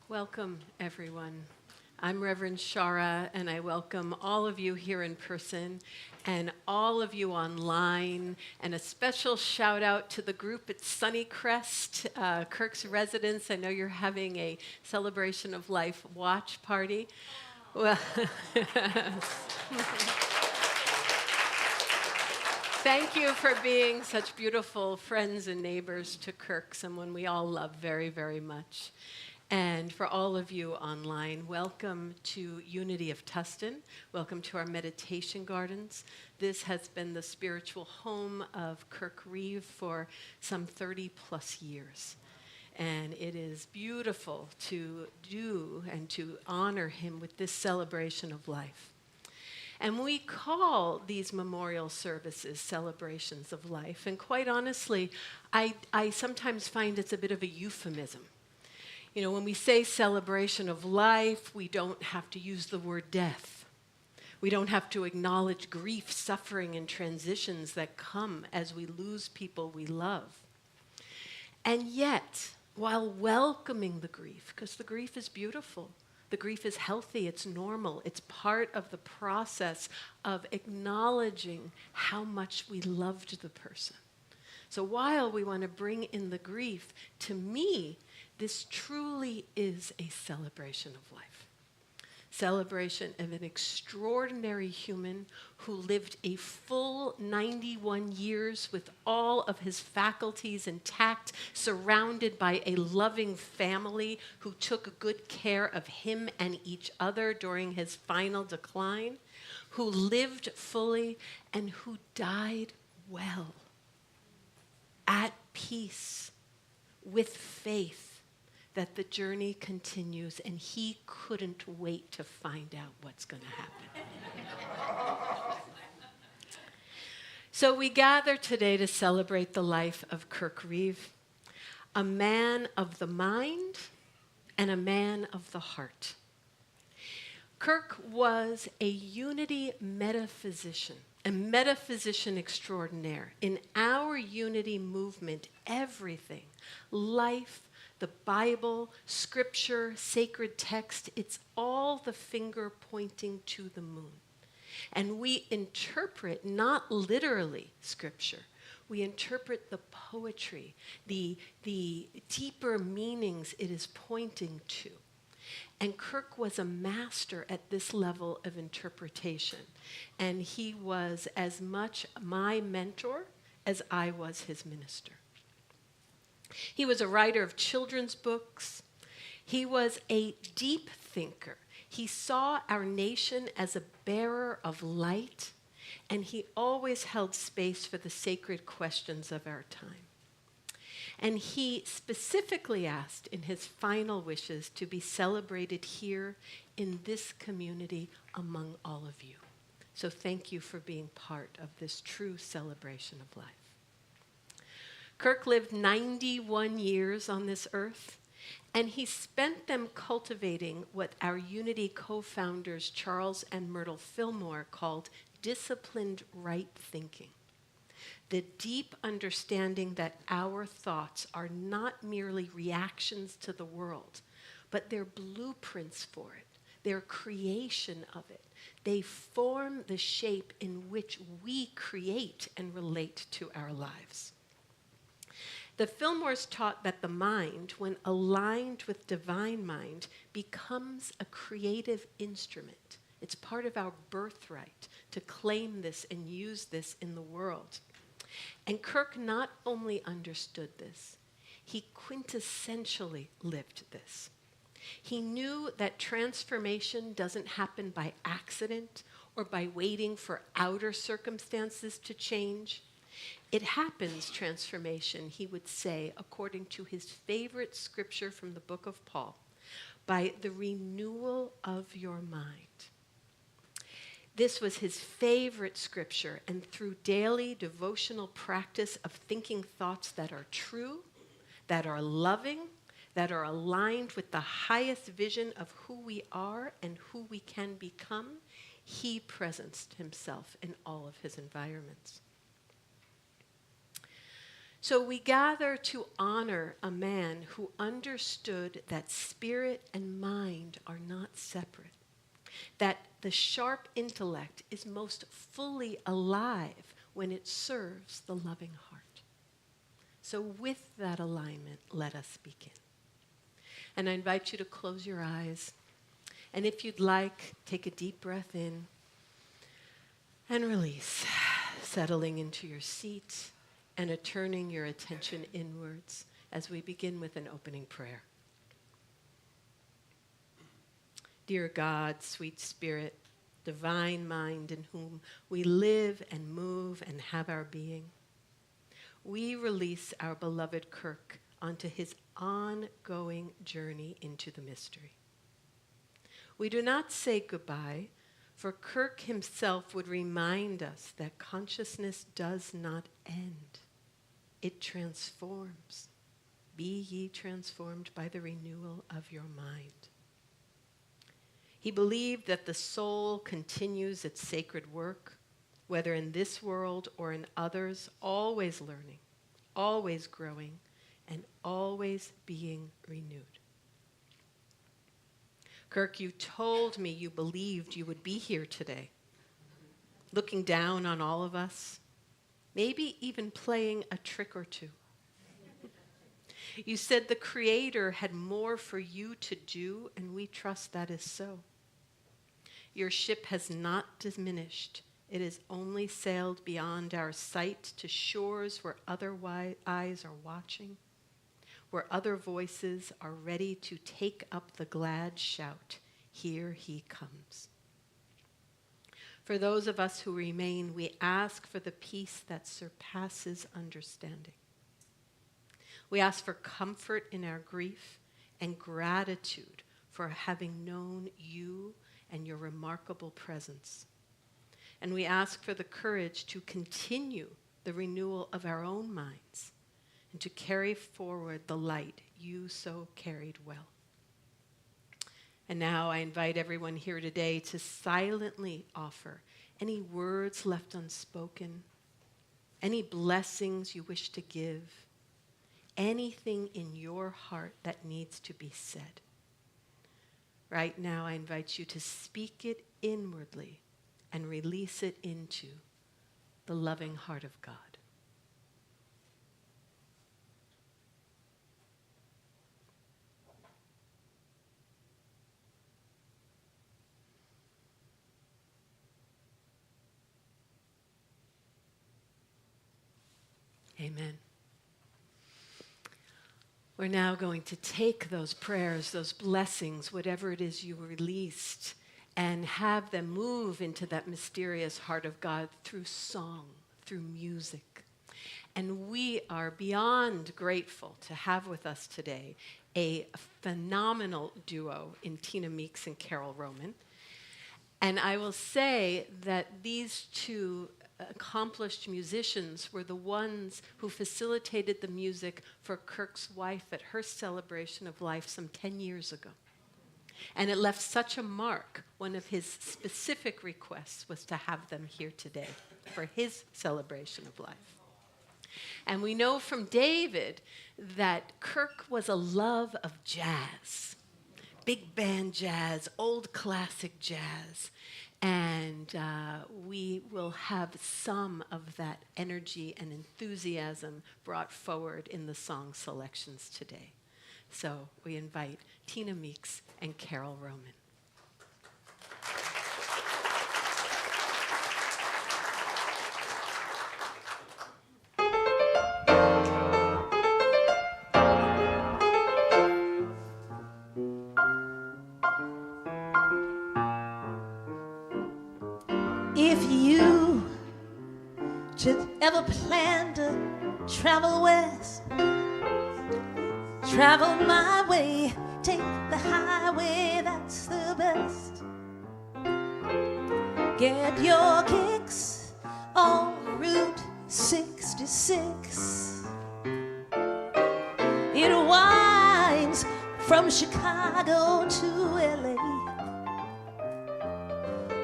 Welcome, everyone. I'm Reverend Shara, and I welcome all of you here in person and all of you online. And a special shout out to the group at Sunnycrest, Kirk's residence. I know you're having a celebration of life watch party. Well, thank you for being such beautiful friends and neighbors to Kirk, someone we all love very, very much. And for all of you online, welcome to Unity of Tustin. Welcome to our meditation gardens. This has been the spiritual home of Kirk Reeve for some 30 plus years. And it is beautiful to do and to honor him with this celebration of life. And we call these memorial services celebrations of life. And quite honestly, I sometimes find it's a bit of a euphemism. You know, when we say celebration of life, we don't have to use the word death. We don't have to acknowledge grief, suffering, and transitions that come as we lose people we love. And yet, while welcoming the grief, because the grief is beautiful, the grief is healthy, it's normal, it's part of the process of acknowledging how much we loved the person. So while we want to bring in the grief, to me, this truly is a celebration of life. Celebration of an extraordinary human who lived a full 91 years with all of his faculties intact, surrounded by a loving family who took good care of him and each other during his final decline, who lived fully and who died well, at peace, with faith that the journey continues, and he couldn't wait to find out what's going to happen. So we gather today to celebrate the life of Kirk Reeve, a man of the mind and a man of the heart. Kirk was a unity metaphysician, a metaphysician extraordinaire. In our unity movement, everything, life, the Bible, scripture, sacred text, it's all the finger pointing to the moon. And we interpret not literally scripture. We interpret the poetry, the deeper meanings it is pointing to. And Kirk was a master at this level of interpretation. And he was as much my mentor as I was his minister. He was a writer of children's books. He was a deep thinker. He saw our nation as a bearer of light, and he always held space for the sacred questions of our time. And he specifically asked in his final wishes to be celebrated here in this community among all of you. So thank you for being part of this true celebration of life. Kirk lived 91 years on this earth, and he spent them cultivating what our Unity co-founders Charles and Myrtle Fillmore called disciplined right thinking. The deep understanding that our thoughts are not merely reactions to the world, but they're blueprints for it. They're creation of it. They form the shape in which we create and relate to our lives. The Fillmores taught that the mind, when aligned with divine mind, becomes a creative instrument. It's part of our birthright to claim this and use this in the world. And Kirk not only understood this, he quintessentially lived this. He knew that transformation doesn't happen by accident or by waiting for outer circumstances to change. It happens, transformation, he would say, according to his favorite scripture from the book of Paul, by the renewal of your mind. This was his favorite scripture, and through daily devotional practice of thinking thoughts that are true, that are loving, that are aligned with the highest vision of who we are and who we can become, he presenced himself in all of his environments. So we gather to honor a man who understood that spirit and mind are not separate, that the sharp intellect is most fully alive when it serves the loving heart. So with that alignment, let us begin. And I invite you to close your eyes. And if you'd like, take a deep breath in and release, settling into your seat and turning your attention inwards as we begin with an opening prayer. Dear God, sweet Spirit, divine mind in whom we live and move and have our being, we release our beloved Kirk onto his ongoing journey into the mystery. We do not say goodbye, for Kirk himself would remind us that consciousness does not end. It transforms. Be ye transformed by the renewal of your mind. He believed that the soul continues its sacred work, whether in this world or in others, always learning, always growing, and always being renewed. Kirk, you told me you believed you would be here today, looking down on all of us, maybe even playing a trick or two. You said the Creator had more for you to do, and we trust that is so. Your ship has not diminished. It has only sailed beyond our sight to shores where other eyes are watching, where other voices are ready to take up the glad shout, "Here he comes." For those of us who remain, we ask for the peace that surpasses understanding. We ask for comfort in our grief and gratitude for having known you and your remarkable presence. And we ask for the courage to continue the renewal of our own minds and to carry forward the light you so carried well. And now I invite everyone here today to silently offer any words left unspoken, any blessings you wish to give, anything in your heart that needs to be said. Right now, I invite you to speak it inwardly and release it into the loving heart of God. Amen. We're now going to take those prayers, those blessings, whatever it is you released, and have them move into that mysterious heart of God through song, through music. And we are beyond grateful to have with us today a phenomenal duo in Tina Meeks and Carol Roman. And I will say that these two accomplished musicians were the ones who facilitated the music for Kirk's wife at her celebration of life some 10 years ago. And it left such a mark. One of his specific requests was to have them here today for his celebration of life. And we know from David that Kirk was a love of jazz, big band jazz, old classic jazz. And we will have some of that energy and enthusiasm brought forward in the song selections today. So we invite Tina Meeks and Carol Roman. If you should ever plan to travel west, travel my way, take the highway, that's the best. Get your kicks on Route 66. It winds from Chicago to LA,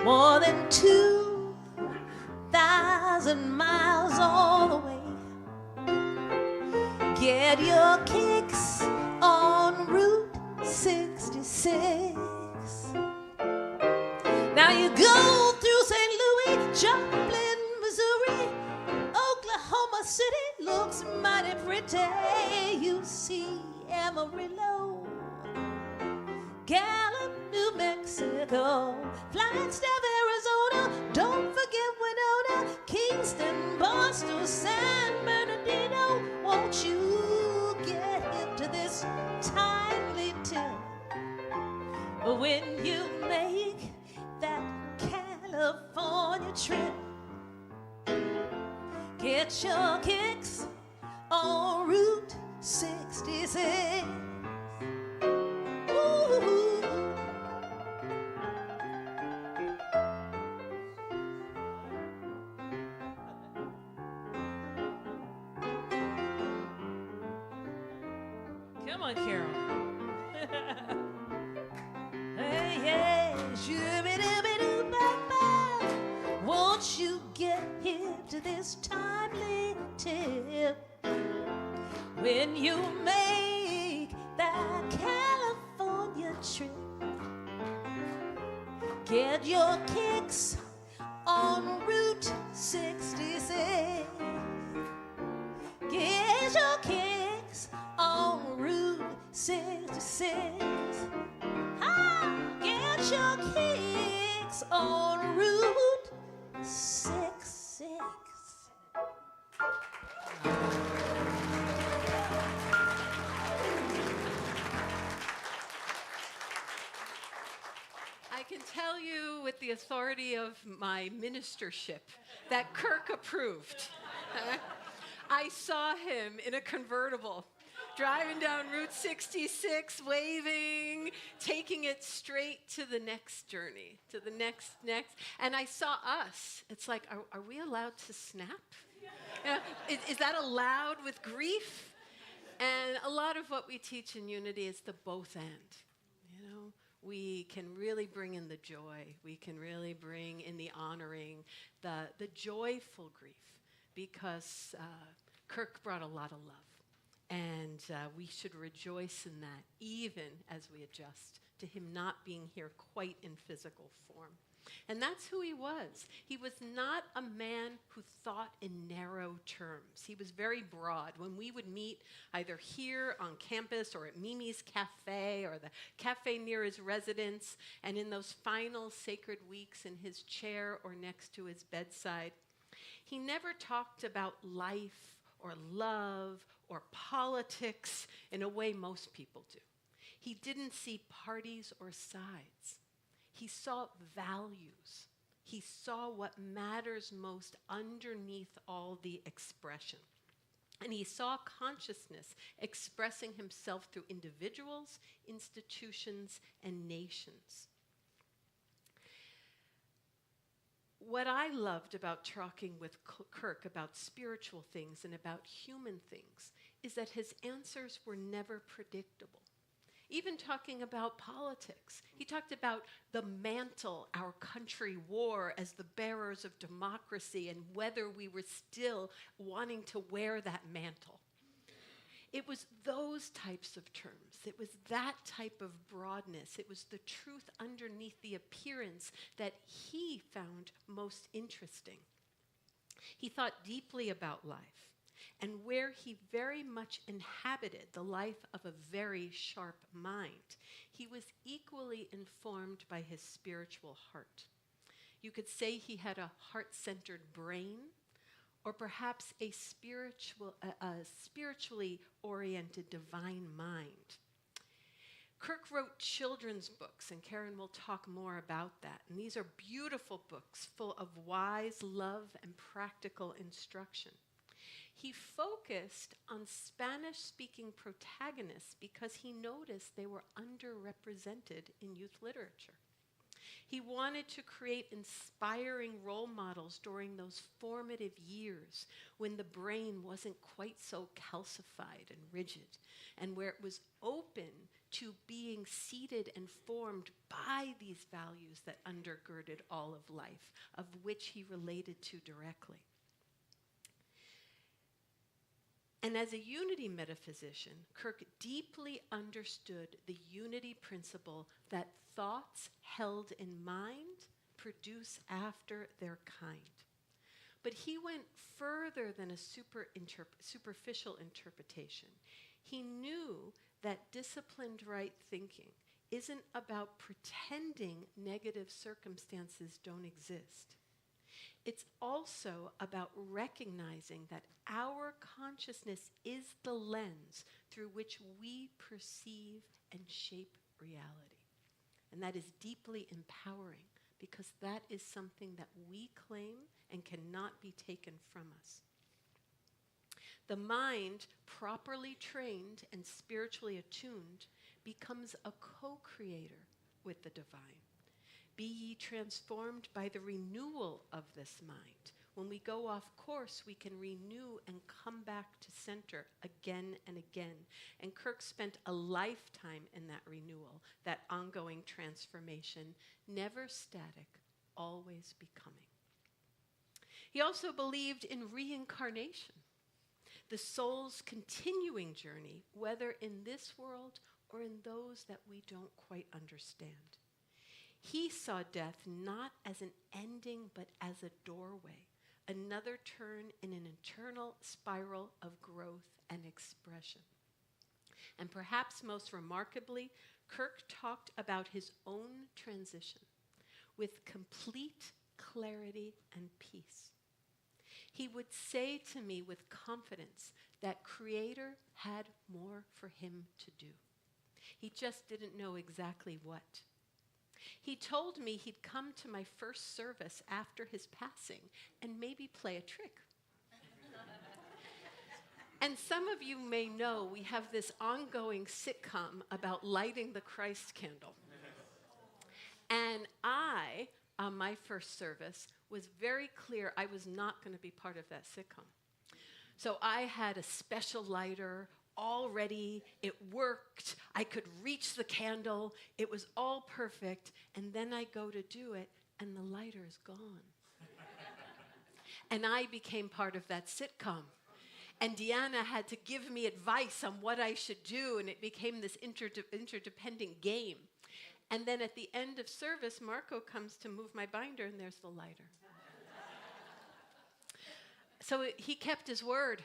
more than 2,000 miles all the way. Get your kicks on Route 66. Now you go through St. Louis, Joplin, Missouri, Oklahoma City looks mighty pretty. You see Amarillo, Gallup, New Mexico, Flagstaff, Arizona, don't forget Winona, Kingston, Boston, San Bernardino. Won't you get hip to this timely tune when you make that California trip? Get your kicks on Route 66. Ooh. Come on, Carol. Hey, yeah, shoo-be-doo-be-doo-ba-ba. Won't you get hip to this timely tip when you make that California trip? Get your kicks on Route 66. Get your kicks on Route 66. Ah, get your kicks on Route 66. I can tell you with the authority of my ministership that Kirk approved. I saw him in a convertible, driving down Route 66, waving, taking it straight to the next journey, to the next. And I saw us. It's like, are we allowed to snap? Is that allowed with grief? And a lot of what we teach in Unity is the both and. You know, we can really bring in the joy. We can really bring in the honoring, the joyful grief, because Kirk brought a lot of love. And we should rejoice in that, even as we adjust to him not being here quite in physical form. And that's who he was. He was not a man who thought in narrow terms. He was very broad. When we would meet either here on campus or at Mimi's Cafe or the cafe near his residence, and in those final sacred weeks in his chair or next to his bedside, he never talked about life or love or politics in a way most people do. He didn't see parties or sides. He saw values. He saw what matters most underneath all the expression. And he saw consciousness expressing himself through individuals, institutions, and nations. What I loved about talking with Kirk about spiritual things and about human things is that his answers were never predictable. Even talking about politics, he talked about the mantle our country wore as the bearers of democracy and whether we were still wanting to wear that mantle. It was those types of terms. It was that type of broadness. It was the truth underneath the appearance that he found most interesting. He thought deeply about life, and where he very much inhabited the life of a very sharp mind, he was equally informed by his spiritual heart. You could say he had a heart-centered brain, or perhaps a spiritually oriented divine mind. Kirk wrote children's books, and Karen will talk more about that. And these are beautiful books full of wise love and practical instruction. He focused on Spanish-speaking protagonists because he noticed they were underrepresented in youth literature. He wanted to create inspiring role models during those formative years when the brain wasn't quite so calcified and rigid, and where it was open to being seated and formed by these values that undergirded all of life, of which he related to directly. And as a unity metaphysician, Kirk deeply understood the unity principle that thoughts held in mind produce after their kind. But he went further than a superficial interpretation. He knew that disciplined right thinking isn't about pretending negative circumstances don't exist. It's also about recognizing that our consciousness is the lens through which we perceive and shape reality. And that is deeply empowering because that is something that we claim and cannot be taken from us. The mind, properly trained and spiritually attuned, becomes a co-creator with the divine. Be ye transformed by the renewal of this mind. When we go off course, we can renew and come back to center again and again. And Kirk spent a lifetime in that renewal, that ongoing transformation, never static, always becoming. He also believed in reincarnation, the soul's continuing journey, whether in this world or in those that we don't quite understand. He saw death not as an ending, but as a doorway, another turn in an eternal spiral of growth and expression. And perhaps most remarkably, Kirk talked about his own transition with complete clarity and peace. He would say to me with confidence that Creator had more for him to do. He just didn't know exactly what. He told me he'd come to my first service after his passing and maybe play a trick. And some of you may know we have this ongoing sitcom about lighting the Christ candle. And I, on my first service, was very clear I was not going to be part of that sitcom. So I had a special lighter all ready, it worked, I could reach the candle, it was all perfect, and then I go to do it, and the lighter is gone. And I became part of that sitcom. And Deanna had to give me advice on what I should do, and it became this interdependent game. And then at the end of service, Marco comes to move my binder, and there's the lighter. So he kept his word,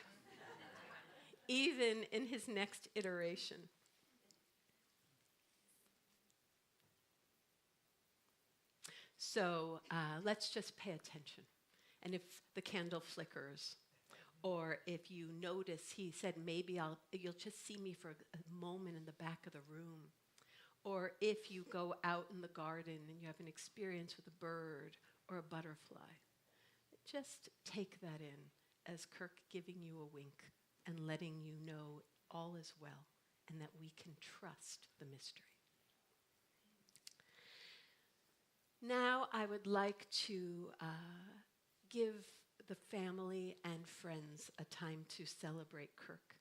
even in his next iteration. So let's just pay attention. And if the candle flickers, or if you notice, he said, maybe you'll just see me for a moment in the back of the room. Or if you go out in the garden and you have an experience with a bird or a butterfly, just take that in as Kirk giving you a wink and letting you know all is well and that we can trust the mystery. Now I would like to give the family and friends a time to celebrate Kirk.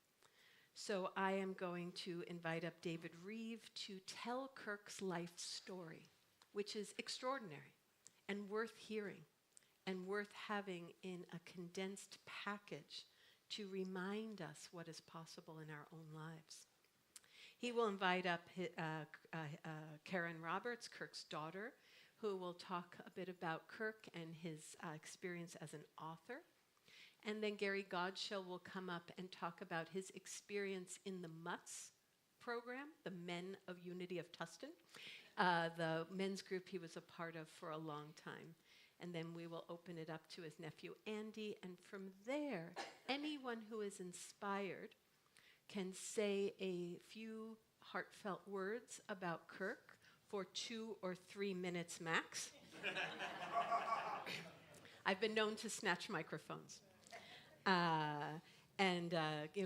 So I am going to invite up David Reeve to tell Kirk's life story, which is extraordinary and worth hearing and worth having in a condensed package to remind us what is possible in our own lives. He will invite up Karen Roberts, Kirk's daughter, who will talk a bit about Kirk and his experience as an author. And then Gary Godshall will come up and talk about his experience in the MUTS program, the Men of Unity of Tustin, the men's group he was a part of for a long time. And then we will open it up to his nephew Andy. And from there, anyone who is inspired can say a few heartfelt words about Kirk for 2 or 3 minutes max. I've been known to snatch microphones.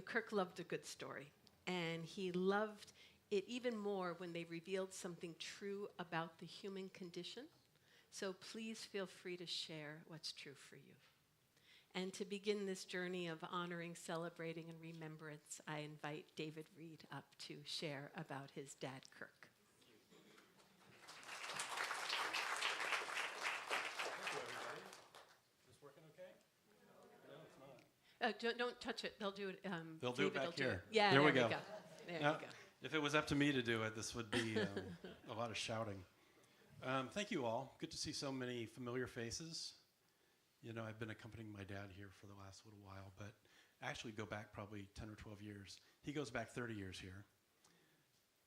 Kirk loved a good story. And he loved it even more when they revealed something true about the human condition. So please feel free to share what's true for you. And to begin this journey of honoring, celebrating, and remembrance, I invite David Reed up to share about his dad, Kirk. Thank you, everybody. Is this working okay? No, it's Don't touch it. They'll do it. They'll do it back here. Yeah, there we go. There Now, you go. if it was up to me to do it, this would be a lot of shouting. Thank you all. Good to see so many familiar faces. You know, I've been accompanying my dad here for the last little while, but actually go back probably 10 or 12 years. He goes back 30 years here.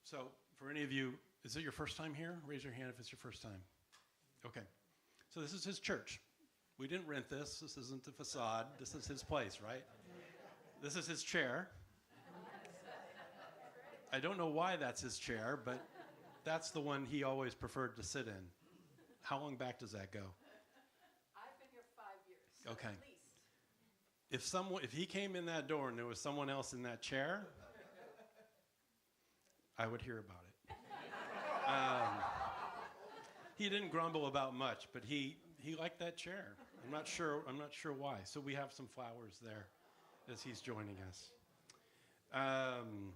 So for any of you, is it your first time here? Raise your hand if it's your first time. Okay. So this is his church. We didn't rent this. This isn't a facade. This is his place, right? This is his chair. I don't know why that's his chair, but that's the one he always preferred to sit in. How long back does that go? I've been here 5 years. Okay. At least. If he came in that door and there was someone else in that chair, I would hear about it. He didn't grumble about much, but he liked that chair. I'm not sure why. So we have some flowers there as he's joining us. I'm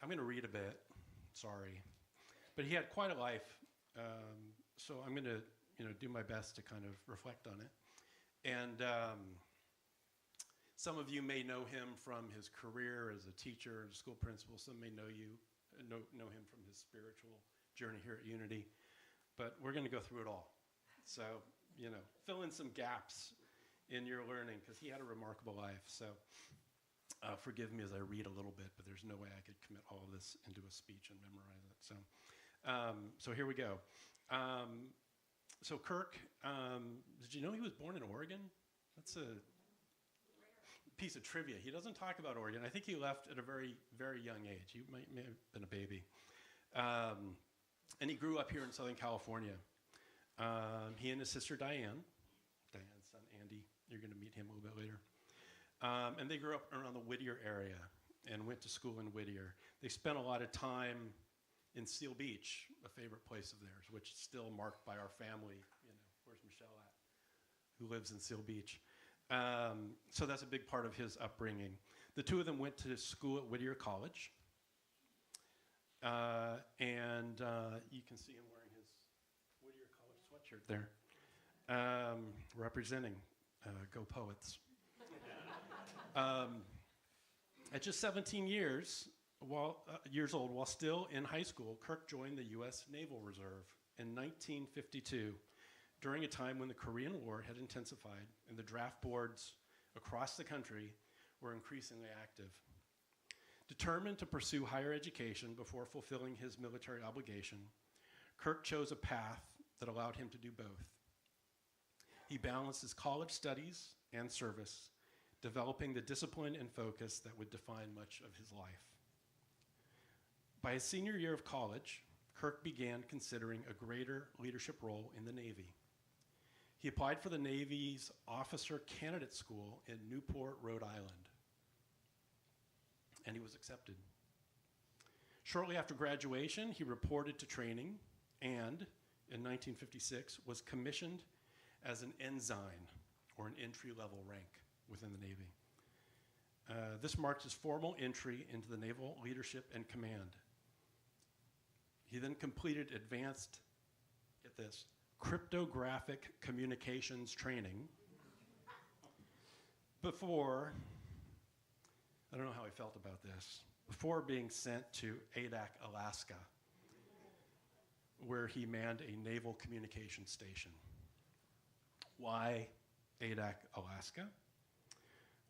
going to read a bit. Sorry, but he had quite a life. So I'm going to do my best to kind of reflect on it. And some of you may know him from his career as a teacher and school principal. Some may know him from his spiritual journey here at Unity. But we're going to go through it all. So, fill in some gaps in your learning, because he had a remarkable life. So forgive me as I read a little bit, but there's no way I could commit all of this into a speech and memorize it. So here we go. So Kirk, did you know he was born in Oregon? That's a piece of trivia. He doesn't talk about Oregon. I think he left at a very, very young age. He may have been a baby. And he grew up here in Southern California. He and his sister Diane's son Andy, you're going to meet him a little bit later. And they grew up around the Whittier area and went to school in Whittier. They spent a lot of time in Seal Beach, a favorite place of theirs, which is still marked by our family. Where's Michelle at? Who lives in Seal Beach. So that's a big part of his upbringing. The two of them went to school at Whittier College. And you can see him wearing his Whittier College sweatshirt there, representing Go Poets. At just 17 years old, while still in high school, Kirk joined the U.S. Naval Reserve in 1952, during a time when the Korean War had intensified and the draft boards across the country were increasingly active. Determined to pursue higher education before fulfilling his military obligation, Kirk chose a path that allowed him to do both. He balanced his college studies and service, developing the discipline and focus that would define much of his life. By his senior year of college, Kirk began considering a greater leadership role in the Navy. He applied for the Navy's Officer Candidate School in Newport, Rhode Island, and he was accepted. Shortly after graduation, he reported to training and, in 1956, was commissioned as an ensign, or an entry-level rank within the Navy. This marked his formal entry into the naval leadership and command. He then completed advanced, get this, cryptographic communications training before, I don't know how he felt about this, before being sent to Adak, Alaska, where he manned a naval communication station. Why Adak, Alaska?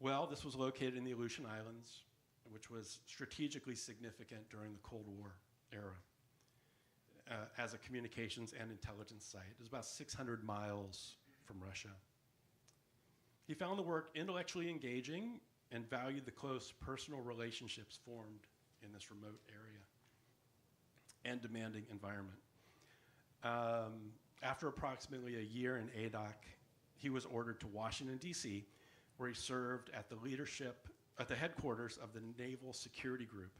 Well, this was located in the Aleutian Islands, which was strategically significant during the Cold War era as a communications and intelligence site. It was about 600 miles from Russia. He found the work intellectually engaging and valued the close personal relationships formed in this remote area and demanding environment. After approximately a year in Adak, he was ordered to Washington, D.C., where he served at the headquarters of the Naval Security Group.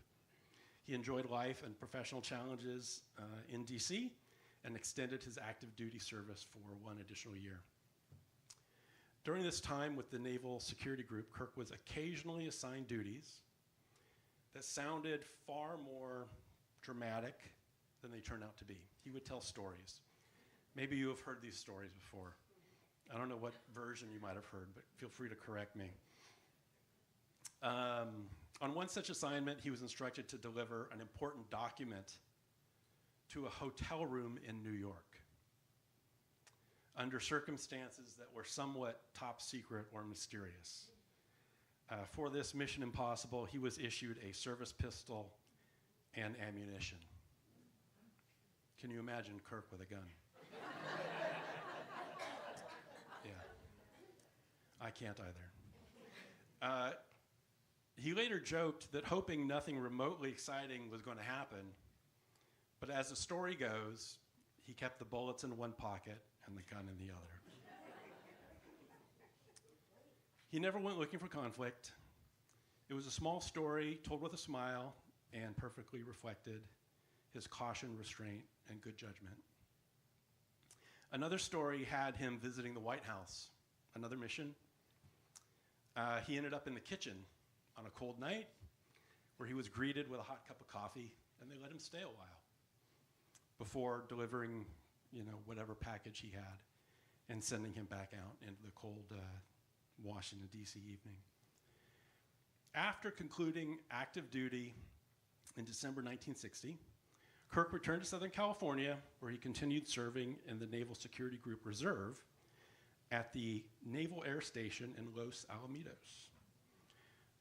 He enjoyed life and professional challenges in D.C. and extended his active duty service for one additional year. During this time with the Naval Security Group, Kirk was occasionally assigned duties that sounded far more dramatic than they turned out to be. He would tell stories. Maybe you have heard these stories before. I don't know what version you might have heard, but feel free to correct me. On one such assignment, he was instructed to deliver an important document to a hotel room in New York under circumstances that were somewhat top secret or mysterious. For this mission impossible, he was issued a service pistol and ammunition. Can you imagine Kirk with a gun? Yeah. I can't either. He later joked that hoping nothing remotely exciting was going to happen, but as the story goes, he kept the bullets in one pocket and the gun in the other. He never went looking for conflict. It was a small story told with a smile and perfectly reflected his caution, restraint, and good judgment. Another story had him visiting the White House, another mission. He ended up in the kitchen on a cold night where he was greeted with a hot cup of coffee, and they let him stay a while before delivering, whatever package he had and sending him back out into the cold Washington, D.C. evening. After concluding active duty in December 1960, Kirk returned to Southern California, where he continued serving in the Naval Security Group Reserve at the Naval Air Station in Los Alamitos.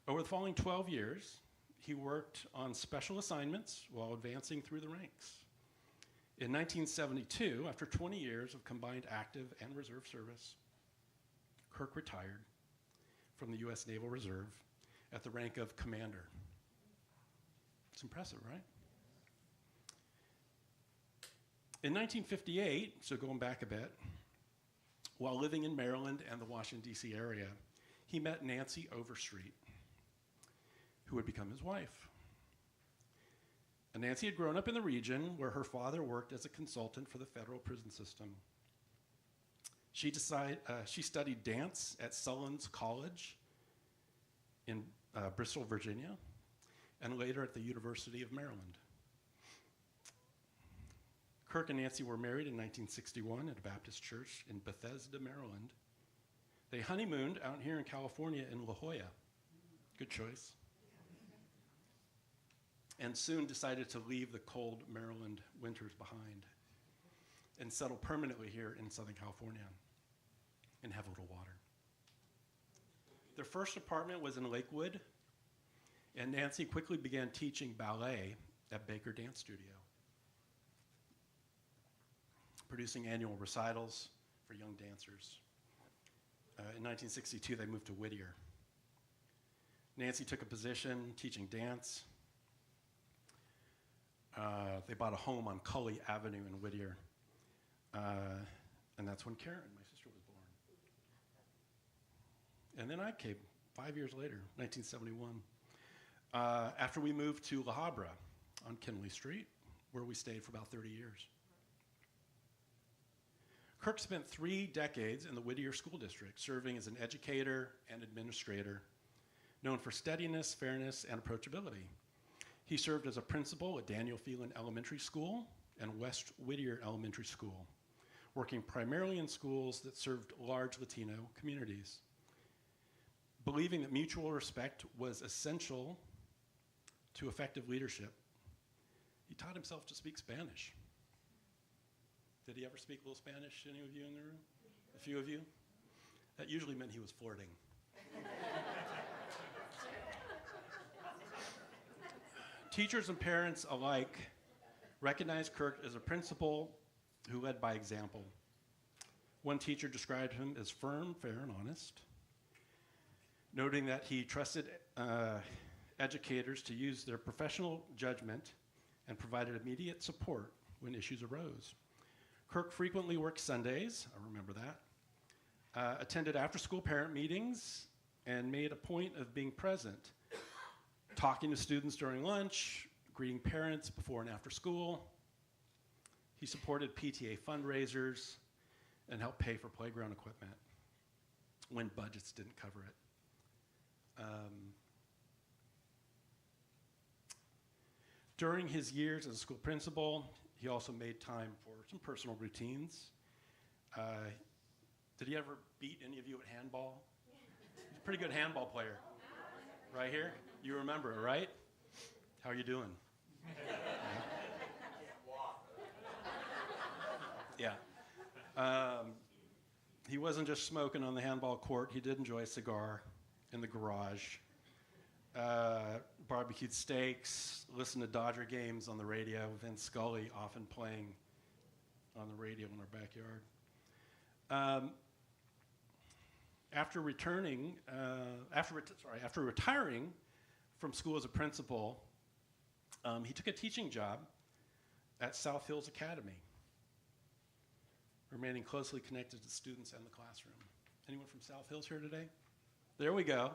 Over the following 12 years, he worked on special assignments while advancing through the ranks. In 1972, after 20 years of combined active and reserve service, Kirk retired from the U.S. Naval Reserve at the rank of commander. It's impressive, right? In 1958, so going back a bit, while living in Maryland and the Washington, D.C. area, he met Nancy Overstreet, who would become his wife. And Nancy had grown up in the region where her father worked as a consultant for the federal prison system. She studied dance at Sullins College in Bristol, Virginia, and later at the University of Maryland. Kirk and Nancy were married in 1961 at a Baptist church in Bethesda, Maryland. They honeymooned out here in California in La Jolla. Good choice. And soon decided to leave the cold Maryland winters behind and settle permanently here in Southern California and have a little water. Their first apartment was in Lakewood, and Nancy quickly began teaching ballet at Baker Dance Studio, producing annual recitals for young dancers. In 1962, they moved to Whittier. Nancy took a position teaching dance. They bought a home on Cully Avenue in Whittier. And that's when Karen, my sister, was born. And then I came 5 years later, 1971, after we moved to La Habra on Kinley Street, where we stayed for about 30 years. Kirk spent 3 decades in the Whittier School District, serving as an educator and administrator, known for steadiness, fairness, and approachability. He served as a principal at Daniel Phelan Elementary School and West Whittier Elementary School, working primarily in schools that served large Latino communities. Believing that mutual respect was essential to effective leadership, he taught himself to speak Spanish. Did he ever speak a little Spanish, any of you in the room? A few of you? That usually meant he was flirting. Teachers and parents alike recognized Kirk as a principal who led by example. One teacher described him as firm, fair, and honest, noting that he trusted educators to use their professional judgment and provided immediate support when issues arose. Kirk frequently worked Sundays, I remember that, attended after-school parent meetings, and made a point of being present, talking to students during lunch, greeting parents before and after school. He supported PTA fundraisers and helped pay for playground equipment when budgets didn't cover it. During his years as a school principal, he also made time for some personal routines. Did he ever beat any of you at handball? He's a pretty good handball player. Right here? You remember it, right? How are you doing? Yeah. He wasn't just smoking on the handball court. He did enjoy a cigar in the garage. Barbecued steaks, listened to Dodger games on the radio. Vince Scully often playing on the radio in our backyard. After retiring from school as a principal, he took a teaching job at South Hills Academy, remaining closely connected to students and the classroom. Anyone from South Hills here today? There we go.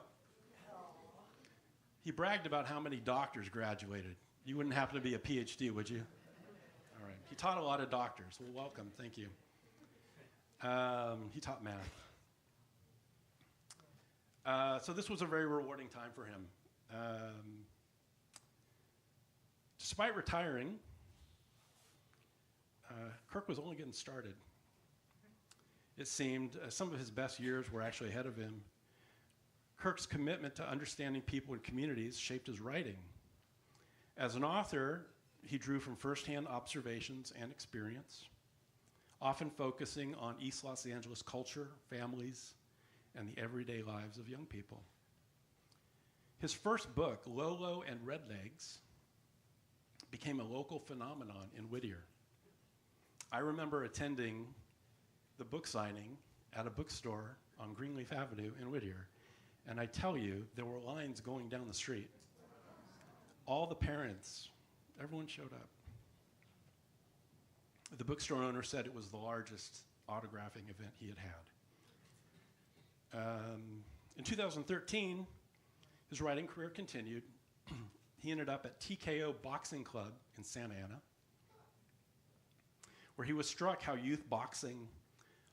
He bragged about how many doctors graduated. You wouldn't happen to be a PhD, would you? All right. He taught a lot of doctors. Well, welcome. Thank you. He taught math. So this was a very rewarding time for him. Despite retiring, Kirk was only getting started. It seemed some of his best years were actually ahead of him. Kirk's commitment to understanding people and communities shaped his writing. As an author, he drew from firsthand observations and experience, often focusing on East Los Angeles culture, families, and the everyday lives of young people. His first book, Lolo and Redlegs, became a local phenomenon in Whittier. I remember attending the book signing at a bookstore on Greenleaf Avenue in Whittier, and I tell you, there were lines going down the street. All the parents, everyone showed up. The bookstore owner said it was the largest autographing event he had had. In 2013, his writing career continued. He ended up at TKO Boxing Club in Santa Ana, where he was struck how youth boxing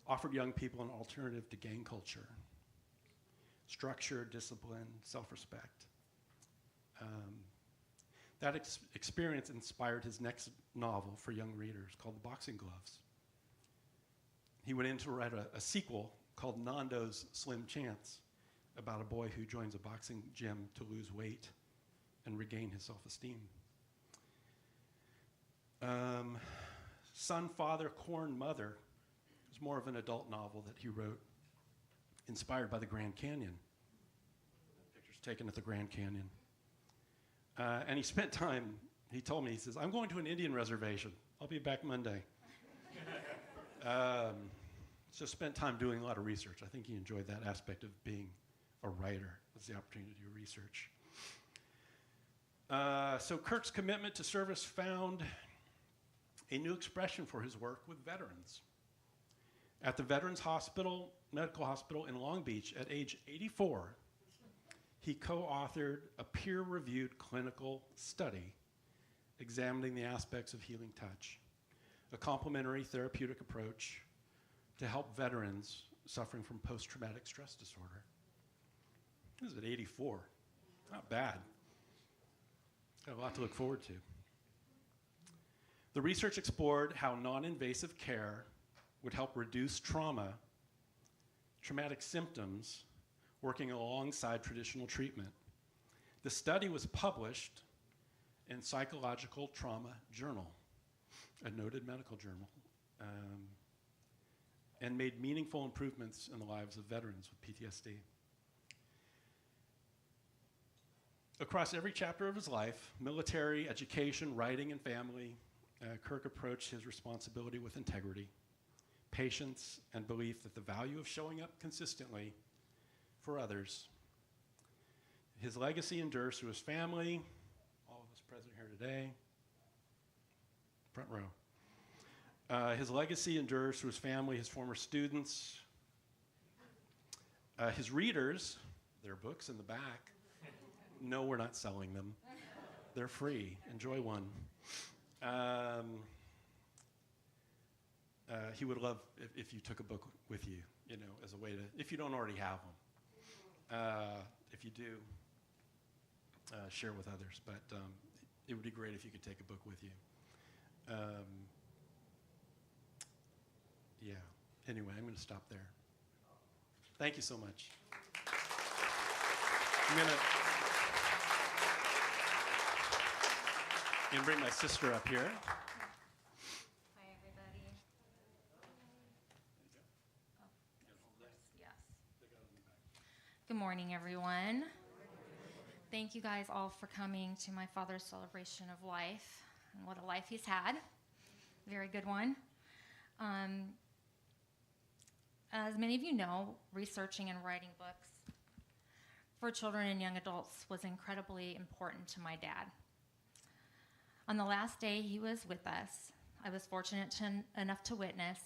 offered young people an alternative to gang culture. Structure, discipline, self-respect. That experience inspired his next novel for young readers called The Boxing Gloves. He went in to write a sequel called Nando's Slim Chance about a boy who joins a boxing gym to lose weight and regain his self-esteem. Son, Father, Corn, Mother was more of an adult novel that he wrote, inspired by the Grand Canyon. Pictures taken at the Grand Canyon. And he spent time, he told me, he says, I'm going to an Indian reservation. I'll be back Monday. So spent time doing a lot of research. I think he enjoyed that aspect of being a writer, was the opportunity to do research. So Kirk's commitment to service found a new expression for his work with veterans. At the Veterans Hospital, Medical Hospital in Long Beach, at age 84, he co-authored a peer-reviewed clinical study examining the aspects of healing touch, a complementary therapeutic approach to help veterans suffering from post-traumatic stress disorder. This is at 84. Not bad. Got a lot to look forward to. The research explored how non-invasive care would help reduce traumatic symptoms, working alongside traditional treatment. The study was published in Psychological Trauma Journal, a noted medical journal, and made meaningful improvements in the lives of veterans with PTSD. Across every chapter of his life, military, education, writing, and family, Kirk approached his responsibility with integrity, patience, and belief that the value of showing up consistently for others. His legacy endures through his family, all of us present here today, front row. His legacy endures through his family, his former students, his readers, their books in the back. No, we're not selling them. They're free. Enjoy one. He would love if you took a book with you, you know, as a way to, if you don't already have them. If you do, share with others. But it would be great if you could take a book with you. Yeah. Anyway, I'm going to stop there. Thank you so much. I'm going to bring my sister up here. Hi, everybody. Yes. Good morning, everyone. Thank you guys all for coming to my father's celebration of life. And what a life he's had. Very good one. As many of you know, researching and writing books for children and young adults was incredibly important to my dad. On the last day he was with us, I was fortunate enough to witness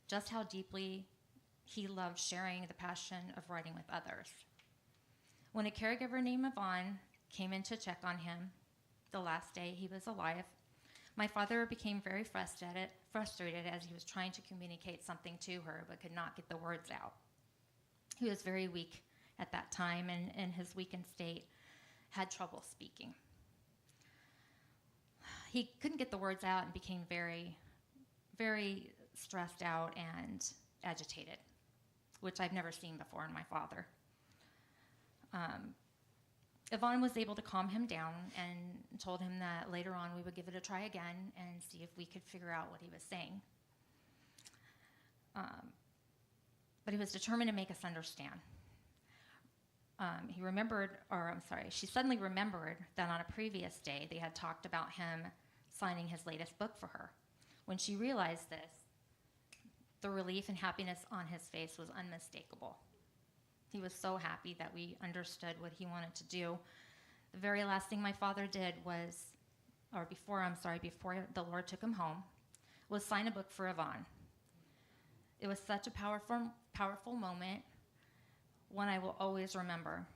just how deeply he loved sharing the passion of writing with others. When a caregiver named Yvonne came in to check on him the last day he was alive, my father became very frustrated as he was trying to communicate something to her but could not get the words out. He was very weak at that time, and in his weakened state, had trouble speaking. He couldn't get the words out and became very, very stressed out and agitated, which I've never seen before in my father. Yvonne was able to calm him down and told him that later on we would give it a try again and see if we could figure out what he was saying. But he was determined to make us understand. She suddenly remembered that on a previous day they had talked about him signing his latest book for her. When she realized this, the relief and happiness on his face was unmistakable. He was so happy that we understood what he wanted to do. The very last thing my father did before the Lord took him home, was sign a book for Yvonne. It was such a powerful moment, one I will always remember.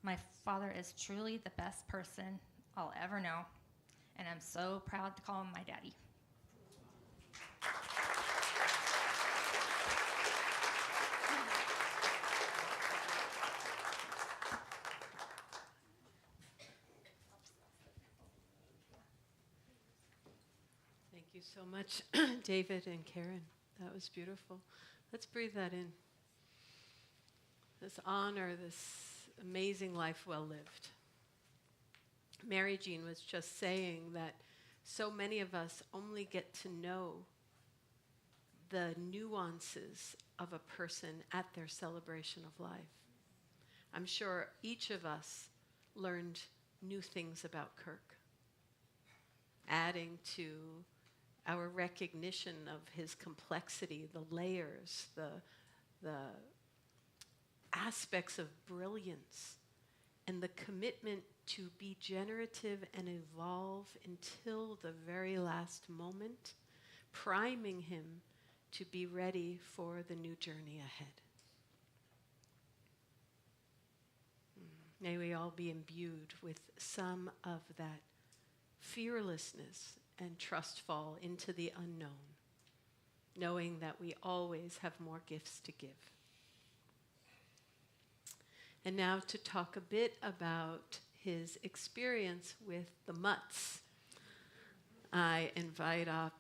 My father is truly the best person I'll ever know, and I'm so proud to call him my daddy. Thank you so much, David and Karen. That was beautiful. Let's breathe that in. This honor, this amazing life well lived. Mary Jean was just saying that so many of us only get to know the nuances of a person at their celebration of life. I'm sure each of us learned new things about Kirk, adding to our recognition of his complexity, the layers, the aspects of brilliance, and the commitment to be generative and evolve until the very last moment, priming him to be ready for the new journey ahead. May we all be imbued with some of that fearlessness and trust fall into the unknown, knowing that we always have more gifts to give. And now to talk a bit about his experience with the mutts, I invite up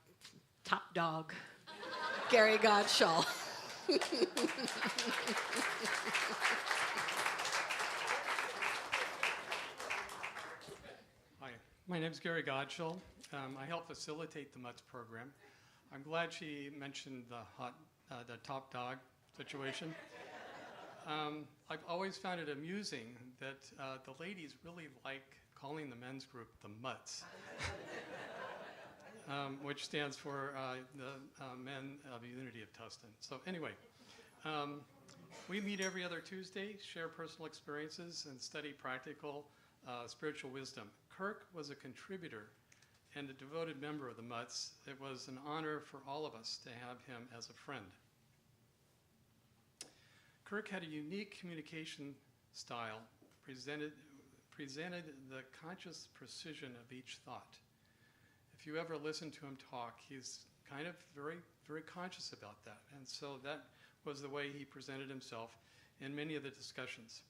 top dog, Gary Godshall. Hi, my name is Gary Godshall. I help facilitate the MUTS program. I'm glad she mentioned the top dog situation. I've always found it amusing that the ladies really like calling the men's group the MUTS, which stands for the Men of the Unity of Tustin. So anyway, we meet every other Tuesday, share personal experiences, and study practical spiritual wisdom. Kirk was a contributor and a devoted member of the MUTS. It was an honor for all of us to have him as a friend. Kirk had a unique communication style, presented the conscious precision of each thought. If you ever listen to him talk, he's kind of very, very conscious about that. And so that was the way he presented himself in many of the discussions.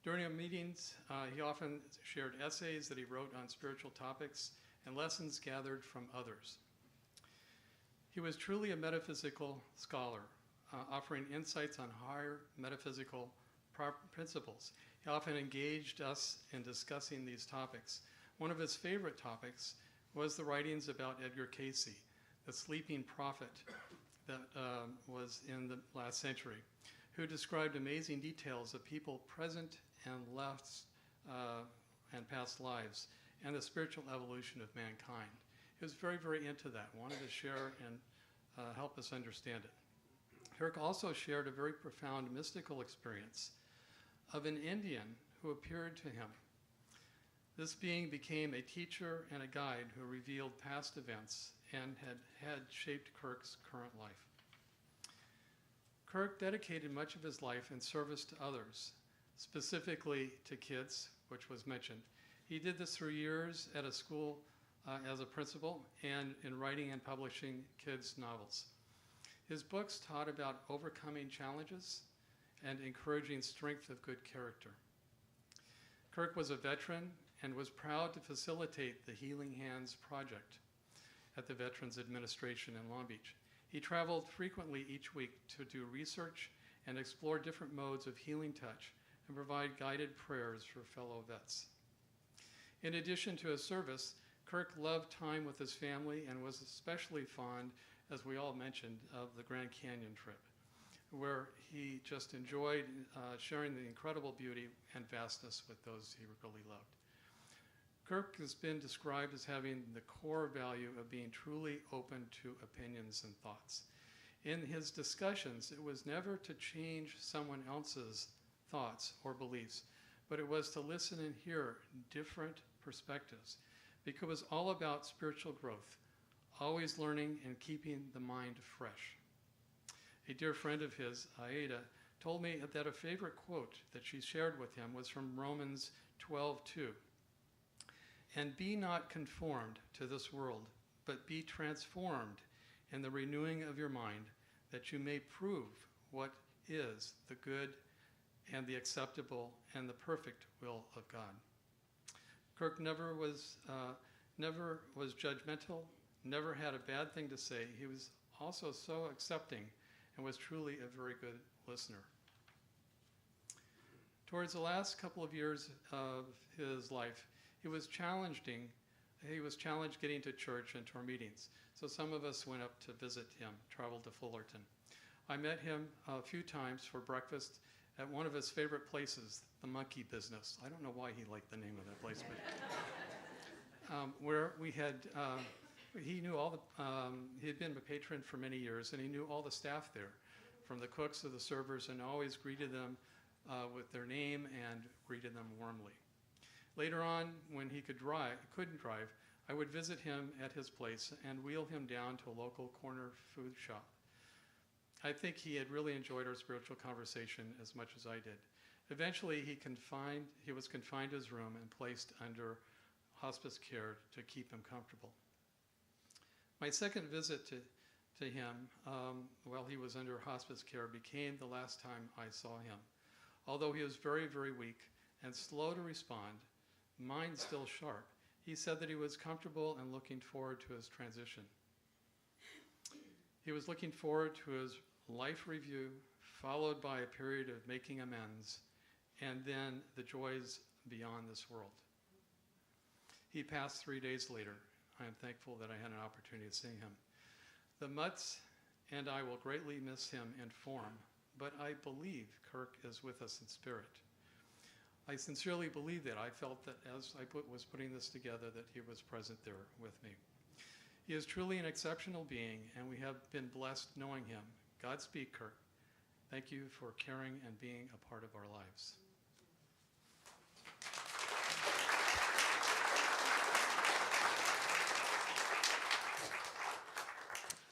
During our meetings, he often shared essays that he wrote on spiritual topics and lessons gathered from others. He was truly a metaphysical scholar, offering insights on higher metaphysical principles. He often engaged us in discussing these topics. One of his favorite topics was the writings about Edgar Cayce, the sleeping prophet that was in the last century, who described amazing details of people present and and past lives, and the spiritual evolution of mankind. He was very, very into that, wanted to share and help us understand it. Kirk also shared a very profound mystical experience of an Indian who appeared to him. This being became a teacher and a guide who revealed past events and had shaped Kirk's current life. Kirk dedicated much of his life in service to others, specifically to kids, which was mentioned. He did this through years at a school as a principal and in writing and publishing kids' novels. His books taught about overcoming challenges and encouraging strength of good character. Kirk was a veteran and was proud to facilitate the Healing Hands Project at the Veterans Administration in Long Beach. He traveled frequently each week to do research and explore different modes of healing touch and provide guided prayers for fellow vets. In addition to his service, Kirk loved time with his family and was especially fond, as we all mentioned, of the Grand Canyon trip, where he just enjoyed sharing the incredible beauty and vastness with those he really loved. Kirk has been described as having the core value of being truly open to opinions and thoughts. In his discussions, it was never to change someone else's thoughts or beliefs, but it was to listen and hear different perspectives, because it was all about spiritual growth, always learning and keeping the mind fresh. A dear friend of his, Aida, told me that a favorite quote that she shared with him was from Romans 12:2. And be not conformed to this world, but be transformed in the renewing of your mind, that you may prove what is the good and the acceptable and the perfect will of God. Kirk never was judgmental, never had a bad thing to say. He was also so accepting and was truly a very good listener. Towards the last couple of years of his life, he was challenged getting to church and to our meetings. So some of us went up to visit him, traveled to Fullerton. I met him a few times for breakfast at one of his favorite places, the Monkey Business. I don't know why he liked the name of that place, but where we had, he knew all the, he had been a patron for many years, and he knew all the staff there, from the cooks to the servers, and always greeted them with their name and greeted them warmly. Later on, when he couldn't drive, I would visit him at his place and wheel him down to a local corner food shop. I think he had really enjoyed our spiritual conversation as much as I did. Eventually, he was confined to his room and placed under hospice care to keep him comfortable. My second visit to him while he was under hospice care became the last time I saw him. Although he was very, very weak and slow to respond, mind still sharp, he said that he was comfortable and looking forward to his transition. He was looking forward to his life review, followed by a period of making amends, and then the joys beyond this world. He passed 3 days later. I am thankful that I had an opportunity to see him. The Mutts and I will greatly miss him in form, but I believe Kirk is with us in spirit. I sincerely believe that. I felt that as I was putting this together, that he was present there with me. He is truly an exceptional being, and we have been blessed knowing him. Godspeed, Kirk. Thank you for caring and being a part of our lives.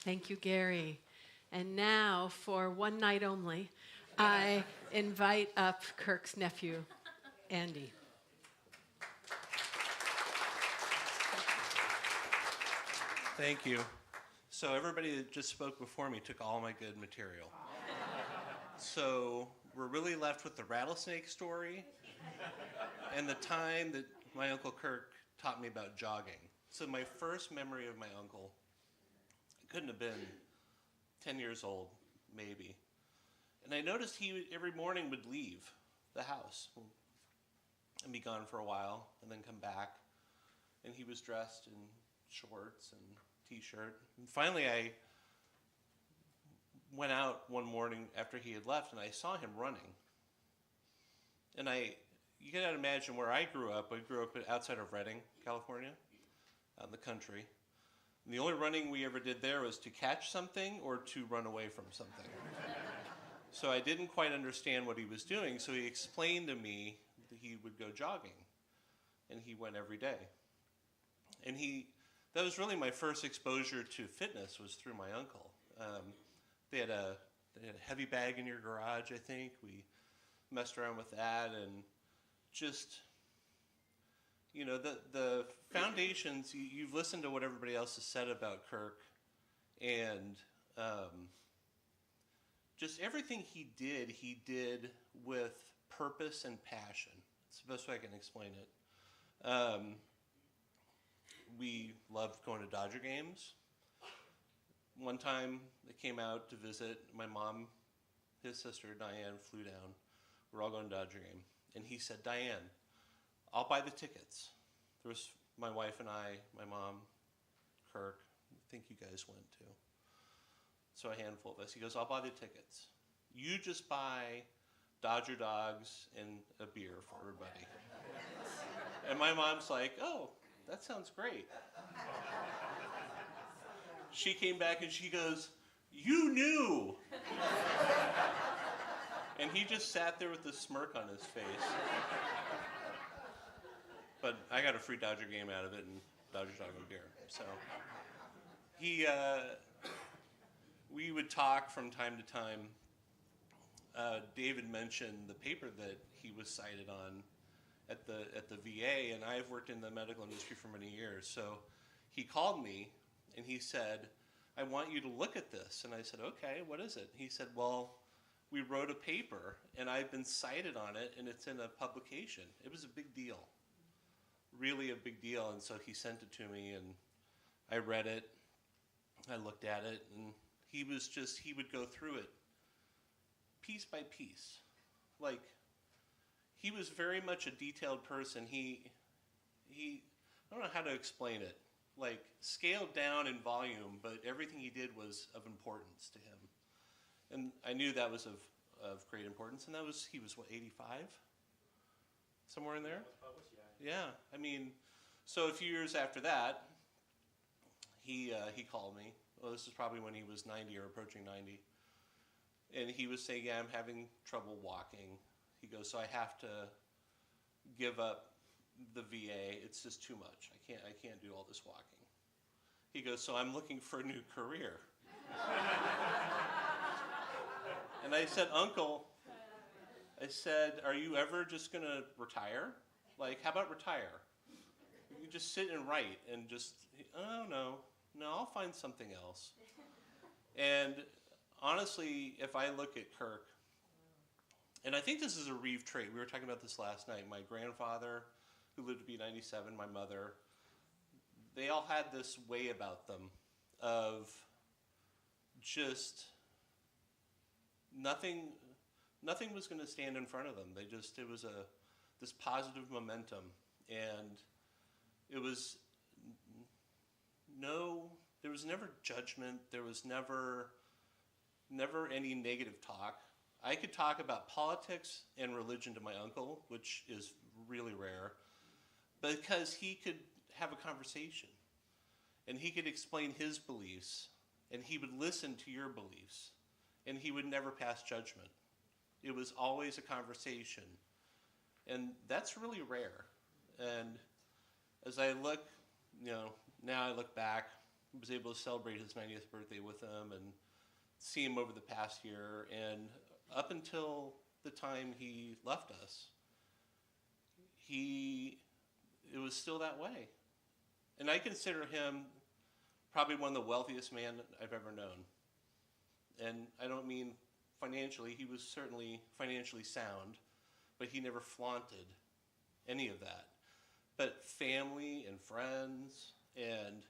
Thank you, Gary. And now, for one night only, I invite up Kirk's nephew, Andy. Thank you. So everybody that just spoke before me took all my good material. So we're really left with the rattlesnake story and the time that my Uncle Kirk taught me about jogging. So my first memory of my uncle couldn't have been 10 years old, maybe. And I noticed every morning would leave the house and be gone for a while and then come back. And he was dressed in shorts and t-shirt. And finally I went out one morning after he had left and I saw him running. And you cannot imagine where I grew up. I grew up outside of Redding, California, out in the country. And the only running we ever did there was to catch something or to run away from something. So I didn't quite understand what he was doing, so he explained to me that he would go jogging. And he went every day. And that was really my first exposure to fitness, was through my uncle. They had a heavy bag in your garage, I think. We messed around with that, and just, the foundations, you've listened to what everybody else has said about Kirk, and just everything he did with purpose and passion. It's the best way I can explain it. We loved going to Dodger games. One time they came out to visit. My mom, his sister, Diane, flew down. We're all going to Dodger game. And he said, Diane, I'll buy the tickets. There was my wife and I, my mom, Kirk. I think you guys went too. So a handful of us. He goes, I'll buy the tickets. You just buy Dodger dogs and a beer for everybody. And my mom's like, oh, that sounds great. She came back and she goes, you knew. And he just sat there with a smirk on his face. But I got a free Dodger game out of it and Dodger dog and beer. So we would talk from time to time. David mentioned the paper that he was cited on at the VA, and I've worked in the medical industry for many years. So he called me and he said, I want you to look at this. And I said, okay, what is it? He said, well, we wrote a paper and I've been cited on it and it's in a publication. It was a big deal, really a big deal. And so he sent it to me and I read it, I looked at it, and he would go through it piece by piece. Like, he was very much a detailed person. He I don't know how to explain it. Like, scaled down in volume, but everything he did was of importance to him. And I knew that was of great importance. And he was what, 85? Somewhere in there? Yeah. I mean, so a few years after that, he called me. Well, this is probably when he was 90 or approaching 90. And he was saying, yeah, I'm having trouble walking. He goes, so I have to give up the VA. It's just too much. I can't do all this walking. He goes, so I'm looking for a new career. And I said, Uncle, are you ever just going to retire? Like, how about retire? You just sit and write and just, oh, no, I'll find something else. And honestly, if I look at Kirk, and I think this is a Reeve trait. We were talking about this last night. My grandfather, who lived to be 97, my mother, they all had this way about them of just nothing was going to stand in front of them. It was this positive momentum, and there was never judgment. There was never any negative talk. I could talk about politics and religion to my uncle, which is really rare, because he could have a conversation, and he could explain his beliefs, and he would listen to your beliefs, and he would never pass judgment. It was always a conversation, and that's really rare. And as I look, now I look back, I was able to celebrate his 90th birthday with him and see him over the past year, and up until the time he left us, it was still that way. And I consider him probably one of the wealthiest men I've ever known. And I don't mean financially. He was certainly financially sound, but he never flaunted any of that. But family and friends, and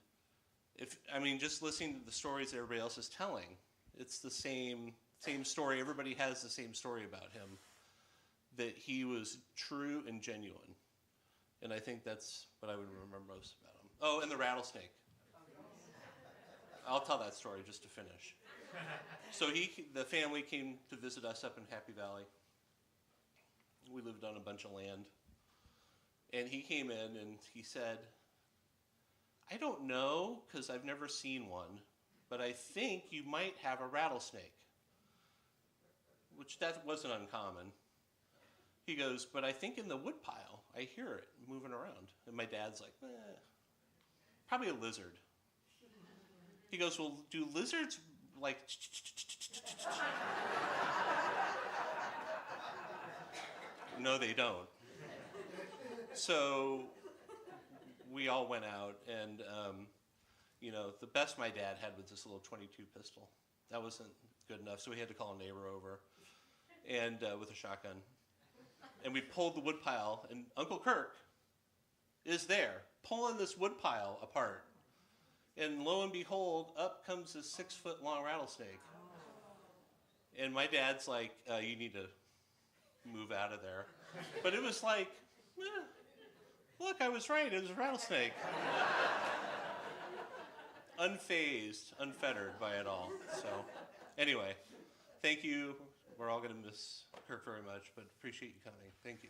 just listening to the stories everybody else is telling, it's the same same story. Everybody has the same story about him, that he was true and genuine. And I think that's what I would remember most about him. Oh, and the rattlesnake. I'll tell that story just to finish. So the family came to visit us up in Happy Valley. We lived on a bunch of land. And he came in and he said, I don't know, because I've never seen one, but I think you might have a rattlesnake. Which that wasn't uncommon. He goes, but I think in the woodpile, I hear it moving around. And my dad's like, probably a lizard. He goes, well, do lizards like... No, they don't. So we all went out, and the best my dad had was this little .22 pistol. That wasn't good enough, so we had to call a neighbor over, and with a shotgun. And we pulled the woodpile, and Uncle Kirk is there, pulling this woodpile apart. And lo and behold, up comes this 6-foot-long rattlesnake. And my dad's like, you need to move out of there. But it was like, look, I was right, it was a rattlesnake. Unfazed, unfettered by it all. So anyway, thank you. We're all going to miss Kirk very much, but appreciate you coming. Thank you.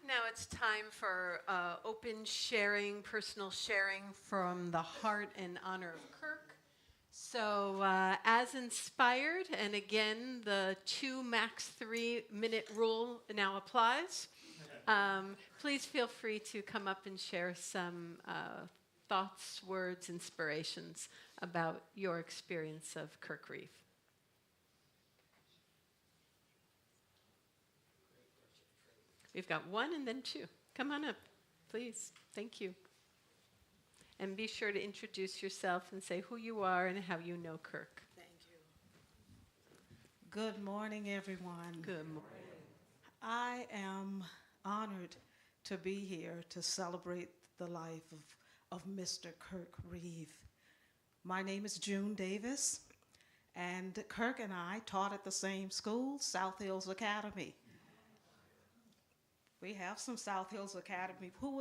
Now it's time for open sharing, personal sharing from the heart in honor of Kirk. So as inspired, and again, the 2 max 3-minute rule now applies. Please feel free to come up and share some thoughts, words, inspirations about your experience of Kirk Reeve. We've got 1 and then 2. Come on up, please. Thank you. And be sure to introduce yourself and say who you are and how you know Kirk. Thank you. Good morning, everyone. Good morning. I am honored to be here to celebrate the life of Mr. Kirk Reeve. My name is June Davis, and Kirk and I taught at the same school, South Hills Academy. We have some South Hills Academy. Who?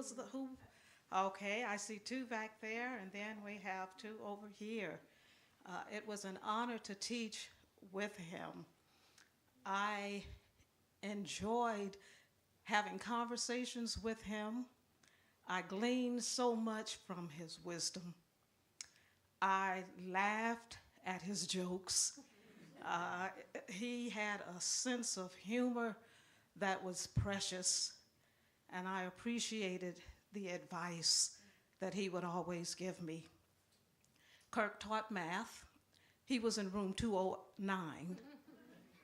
Okay, I see 2 back there, and then we have 2 over here. It was an honor to teach with him. I enjoyed having conversations with him. I gleaned so much from his wisdom. I laughed at his jokes. He had a sense of humor that was precious, and I appreciated the advice that he would always give me. Kirk taught math. He was in room 209.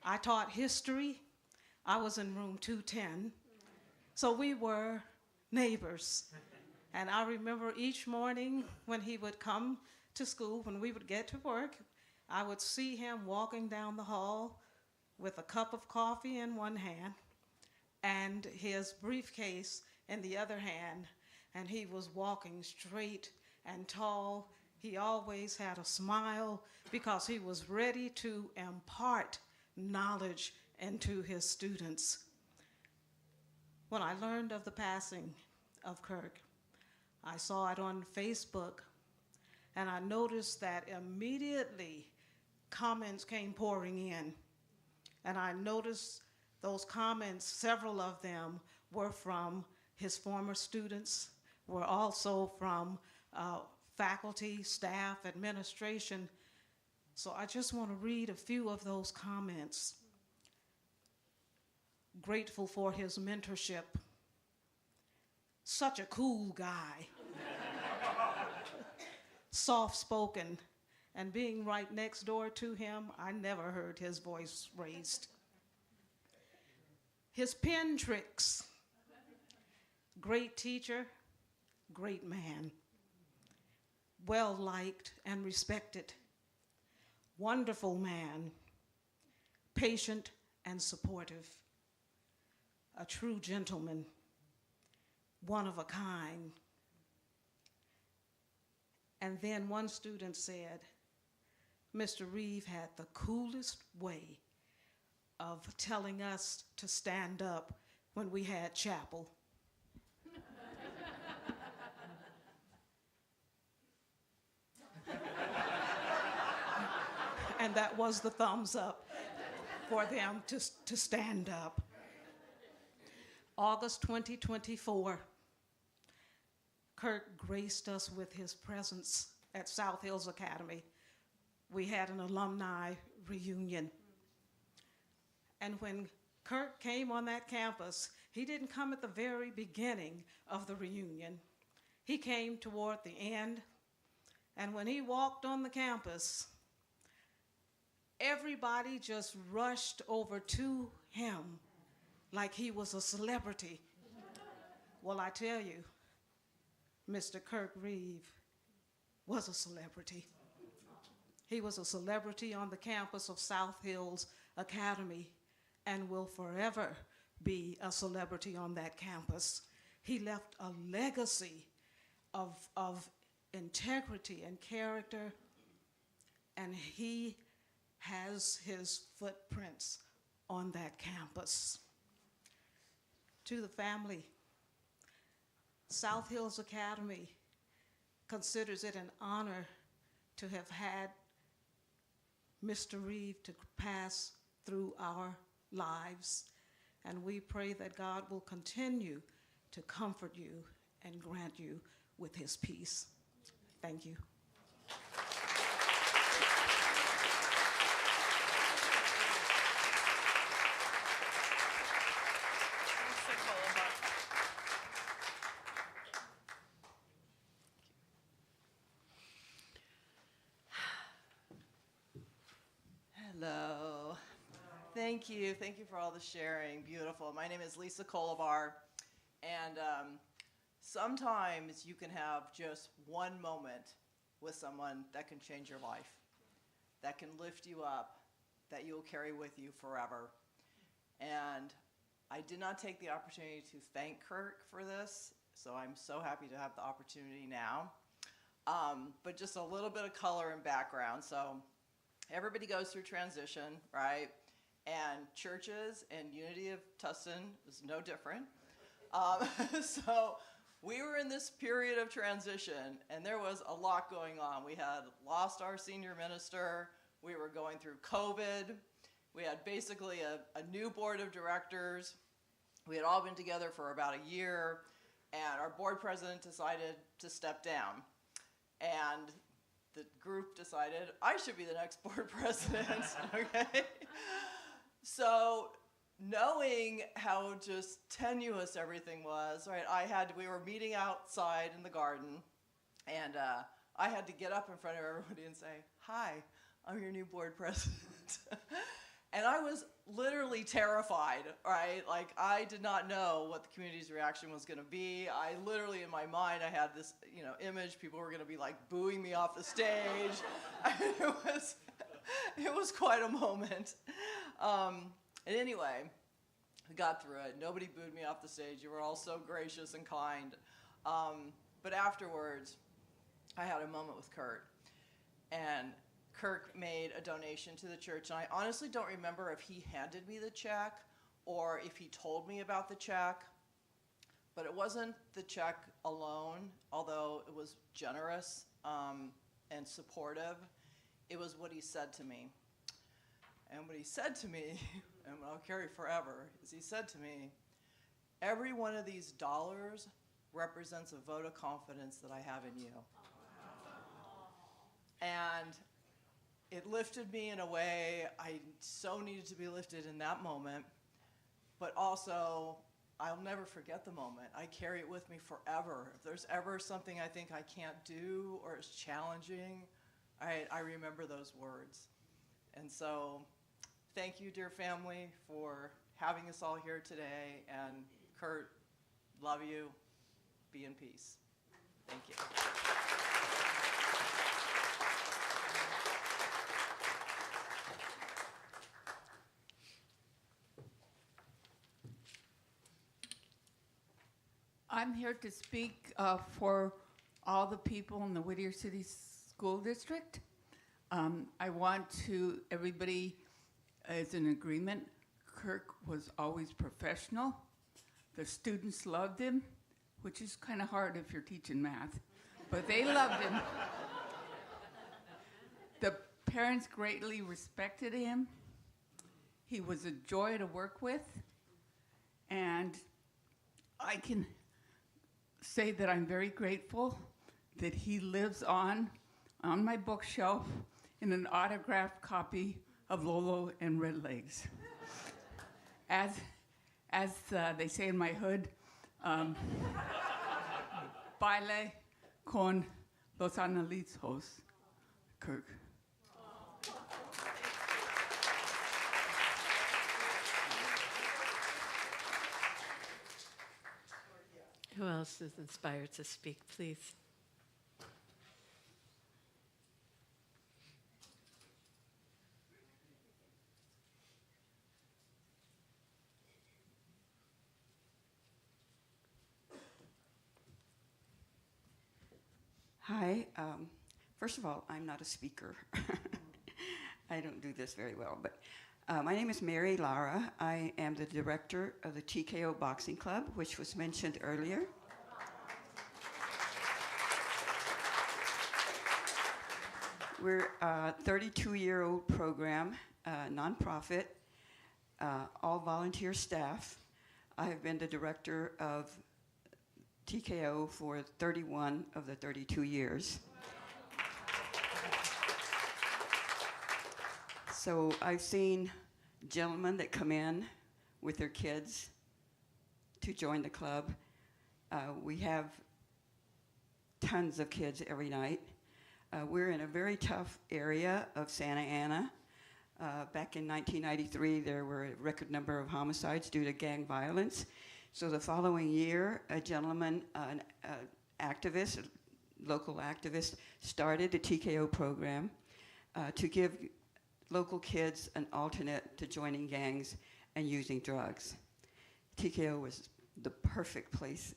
I taught history. I was in room 210. So we were neighbors. And I remember each morning when he would come to school, when we would get to work, I would see him walking down the hall with a cup of coffee in one hand and his briefcase in the other hand, and he was walking straight and tall. He always had a smile because he was ready to impart knowledge into his students. When I learned of the passing of Kirk, I saw it on Facebook, and I noticed that immediately comments came pouring in. And I noticed those comments, several of them were from his former students, were also from faculty, staff, administration. So I just want to read a few of those comments. Grateful for his mentorship. Such a cool guy. Soft-spoken, and being right next door to him, I never heard his voice raised. His pen tricks. Great teacher, great man. Well-liked and respected. Wonderful man, patient and supportive. A true gentleman, one of a kind, And then one student said, Mr. Reeve had the coolest way of telling us to stand up when we had chapel. And that was the thumbs up for them to stand up. August 2024, Kirk graced us with his presence at South Hills Academy. We had an alumni reunion. And when Kirk came on that campus, he didn't come at the very beginning of the reunion. He came toward the end. And when he walked on the campus, everybody just rushed over to him like he was a celebrity. Well, I tell you, Mr. Kirk Reeve was a celebrity. He was a celebrity on the campus of South Hills Academy and will forever be a celebrity on that campus. He left a legacy of integrity and character, and he has his footprints on that campus. To the family, South Hills Academy considers it an honor to have had Mr. Reeve to pass through our lives, and we pray that God will continue to comfort you and grant you with his peace. Thank you. Hello. Thank you. Thank you for all the sharing. Beautiful. My name is Lisa Colabar, and sometimes you can have just one moment with someone that can change your life, that can lift you up, that you'll carry with you forever. And I did not take the opportunity to thank Kirk for this, so I'm so happy to have the opportunity now. But just a little bit of color and background. So everybody goes through transition, right? And churches and Unity of Tustin is no different. So we were in this period of transition, and there was a lot going on. We had lost our senior minister. We were going through COVID. We had basically a new board of directors. We had all been together for about a year, and our board president decided to step down. And the group decided I should be the next board president, okay? So knowing how just tenuous everything was, right, we were meeting outside in the garden, and I had to get up in front of everybody and say, hi, I'm your new board president. And I was literally terrified, right? Like, I did not know what the community's reaction was going to be. I literally, in my mind, I had this, image. People were going to be like booing me off the stage. It was quite a moment. And anyway, we got through it. Nobody booed me off the stage. You were all so gracious and kind. But afterwards, I had a moment with Kurt, and Kirk made a donation to the church, and I honestly don't remember if he handed me the check or if he told me about the check, but it wasn't the check alone, although it was generous and supportive. It was what he said to me. And what he said to me, and what I'll carry forever, is he said to me, every one of these dollars represents a vote of confidence that I have in you. And it lifted me in a way I so needed to be lifted in that moment, but also I'll never forget the moment. I carry it with me forever. If there's ever something I think I can't do or is challenging, I remember those words. And so thank you, dear family, for having us all here today. And Kurt, love you. Be in peace. Thank you. I'm here to speak for all the people in the Whittier City School District. I want to, everybody is in agreement. Kirk was always professional. The students loved him, which is kind of hard if you're teaching math, but they loved him. The parents greatly respected him. He was a joy to work with, and I can say that I'm very grateful that he lives on my bookshelf in an autographed copy of Lolo and Red Legs. As they say in my hood, baile con los analizos, Kirk. Who else is inspired to speak, please? Hi. First of all, I'm not a speaker. I don't do this very well, but my name is Mary Lara. I am the director of the TKO Boxing Club, which was mentioned earlier. We're a 32-year-old program, nonprofit, all volunteer staff. I have been the director of TKO for 31 of the 32 years. So I've seen gentlemen that come in with their kids to join the club. We have tons of kids every night. We're in a very tough area of Santa Ana. Back in 1993, there were a record number of homicides due to gang violence. So the following year, a gentleman, an activist, a local activist, started the TKO program to give local kids an alternate to joining gangs and using drugs. TKO was the perfect place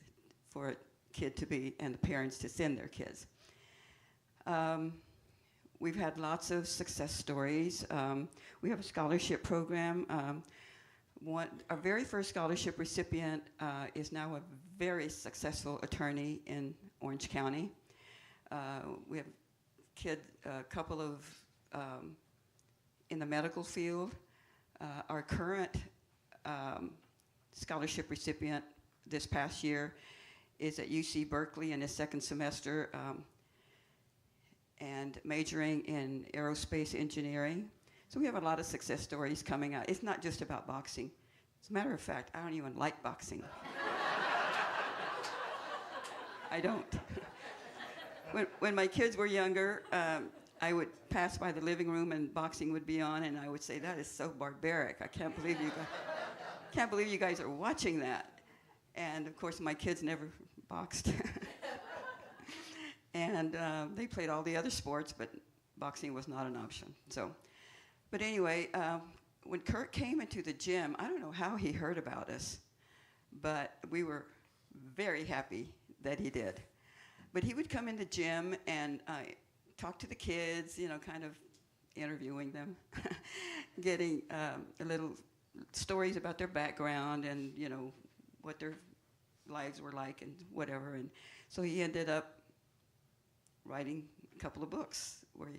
for a kid to be and the parents to send their kids. We've had lots of success stories. We have a scholarship program. Our very first scholarship recipient is now a very successful attorney in Orange County. We have a couple of in the medical field. Our current scholarship recipient this past year is at UC Berkeley in his second semester and majoring in aerospace engineering. So we have a lot of success stories coming out. It's not just about boxing. As a matter of fact, I don't even like boxing. I don't. When my kids were younger, I would pass by the living room and boxing would be on, and I would say, "That is so barbaric. I can't believe you guys are watching that." And of course, my kids never boxed. And they played all the other sports, but boxing was not an option. So, but anyway, when Kurt came into the gym, I don't know how he heard about us, but we were very happy that he did. But he would come in the gym and talk to the kids, kind of interviewing them, getting a little stories about their background and, what their lives were like and whatever. And so he ended up writing a couple of books where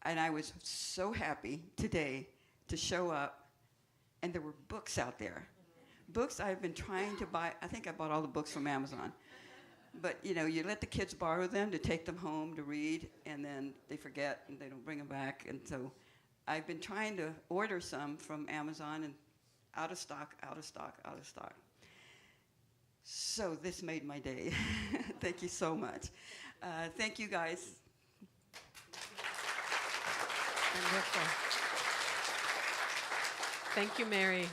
and I was so happy today to show up, and there were books out there. Books I've been trying to buy. I think I bought all the books from Amazon. But, you let the kids borrow them to take them home to read, and then they forget, and they don't bring them back. And so I've been trying to order some from Amazon, and out of stock, out of stock, out of stock. So this made my day. Thank you so much. Thank you, guys. Wonderful. Thank you, Mary.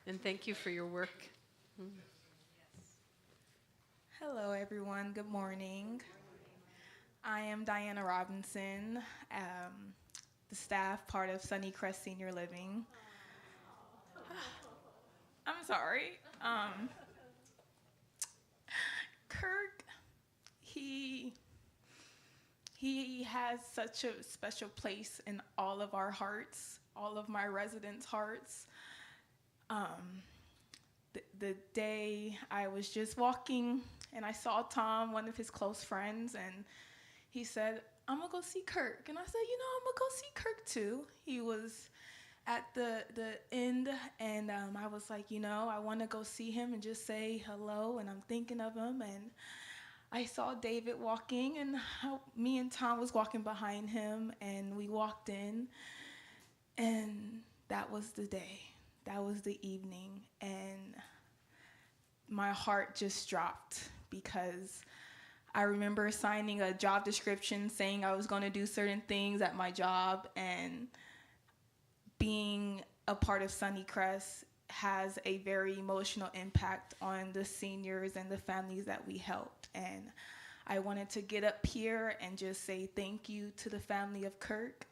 And thank you for your work. Hello, everyone. Good morning. I am Diana Robinson, the staff part of Sunnycrest Senior Living. I'm sorry. Kurt he has such a special place in all of our hearts, all of my residents' hearts. The day I was just walking and I saw Tom, one of his close friends, and he said, "I'm gonna go see Kirk." And I said, I'm gonna go see Kirk too. He was at the end, and I was like, I want to go see him and just say hello, and I'm thinking of him. And I saw David walking, and me and Tom was walking behind him, and we walked in, and that was the day. That was the evening, and my heart just dropped because I remember signing a job description saying I was going to do certain things at my job, and being a part of Sunnycrest has a very emotional impact on the seniors and the families that we helped. And I wanted to get up here and just say thank you to the family of Kirk.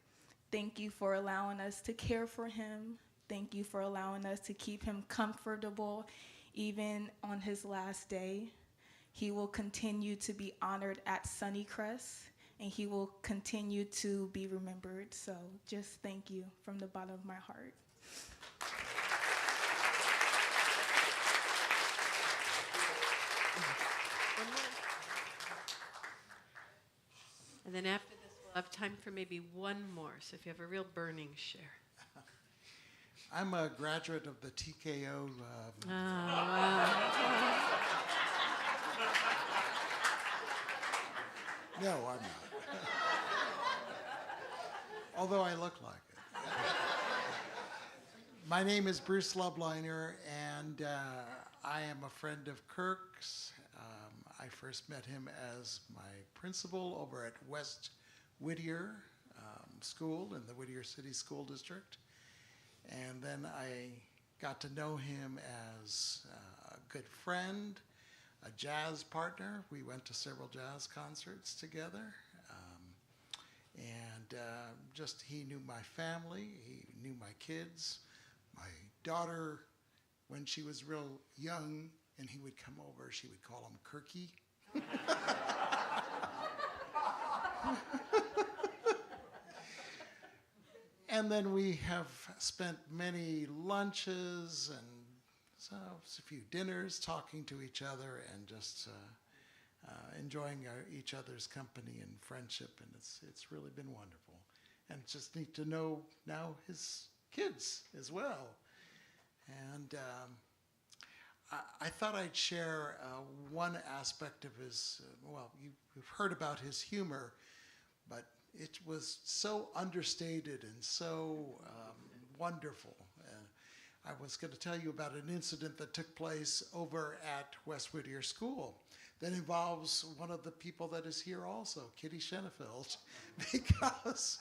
Thank you for allowing us to care for him. Thank you for allowing us to keep him comfortable even on his last day. He will continue to be honored at Sunnycrest, and he will continue to be remembered. So just thank you from the bottom of my heart. And then after this, we'll have time for maybe one more. So if you have a real burning, share. I'm a graduate of the TKO. Wow. No, I'm not. Although I look like it. My name is Bruce Lubliner, and I am a friend of Kirk's. I first met him as my principal over at West Whittier School in the Whittier City School District. And then I got to know him as a good friend, a jazz partner. We went to several jazz concerts together. Just he knew my family, he knew my kids. My daughter, when she was real young and he would come over, she would call him Kirky. And then we have spent many lunches and a few dinners talking to each other and just enjoying each other's company and friendship, and it's really been wonderful. And just neat to know now his kids as well. And I thought I'd share one aspect of his, you've heard about his humor, but it was so understated and so wonderful. I was going to tell you about an incident that took place over at West Whittier School that involves one of the people that is here also, Kitty Schenefeld, because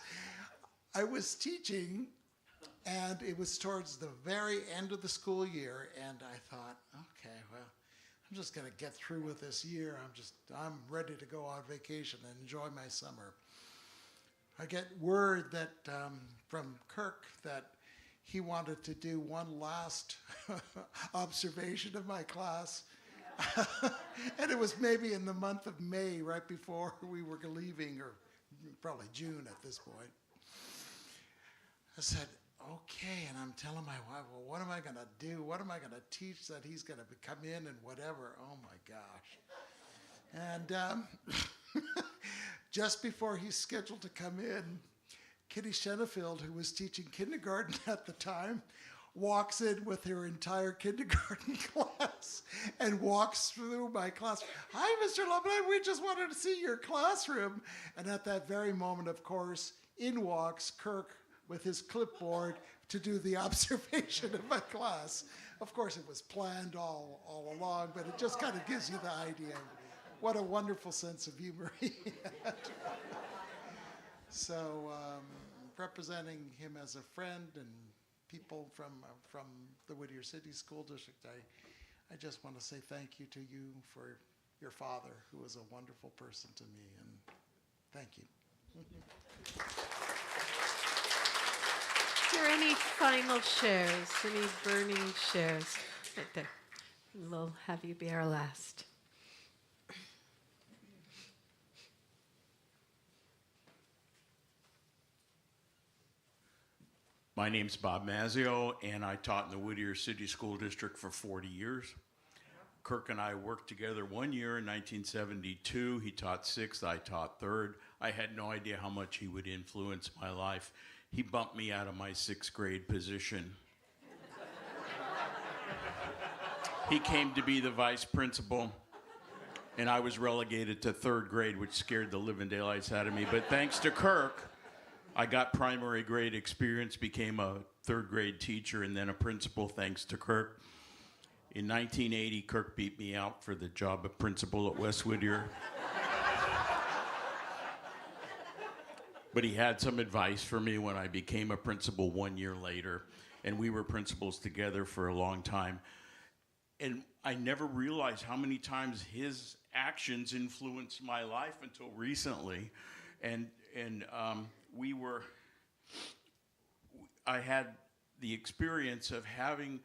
I was teaching and it was towards the very end of the school year, and I thought, okay, well, I'm just going to get through with this year. I'm ready to go on vacation and enjoy my summer. I get word that from Kirk that he wanted to do one last observation of my class. And it was maybe in the month of May, right before we were leaving, or probably June at this point. I said, okay, and I'm telling my wife, well, what am I going to do? What am I going to teach that he's going to come in and whatever? Oh, my gosh. And just before he's scheduled to come in, Kitty Schenefeld, who was teaching kindergarten at the time, walks in with her entire kindergarten class and walks through my class. Hi, Mr. Lublin, we just wanted to see your classroom. And at that very moment, of course, in walks Kirk with his clipboard to do the observation of my class. Of course, it was planned all along, but it just kind of gives you the idea of what a wonderful sense of humor he had. So, representing him as a friend and people from the Whittier City School District, I just want to say thank you to you for your father, who was a wonderful person to me, and thank you. Is there any final shares, any burning shares? Right there. We'll have you be our last. My name's Bob Mazzio, and I taught in the Whittier City School District for 40 years. Kirk and I worked together 1 year in 1972. He taught 6th, I taught 3rd. I had no idea how much he would influence my life. He bumped me out of my 6th grade position. He came to be the vice principal, and I was relegated to 3rd grade, which scared the living daylights out of me. But thanks to Kirk, I got primary grade experience, became a 3rd grade teacher, and then a principal thanks to Kirk. In 1980, Kirk beat me out for the job of principal at West Whittier. But he had some advice for me when I became a principal 1 year later, and we were principals together for a long time. And I never realized how many times his actions influenced my life until recently. I had the experience of having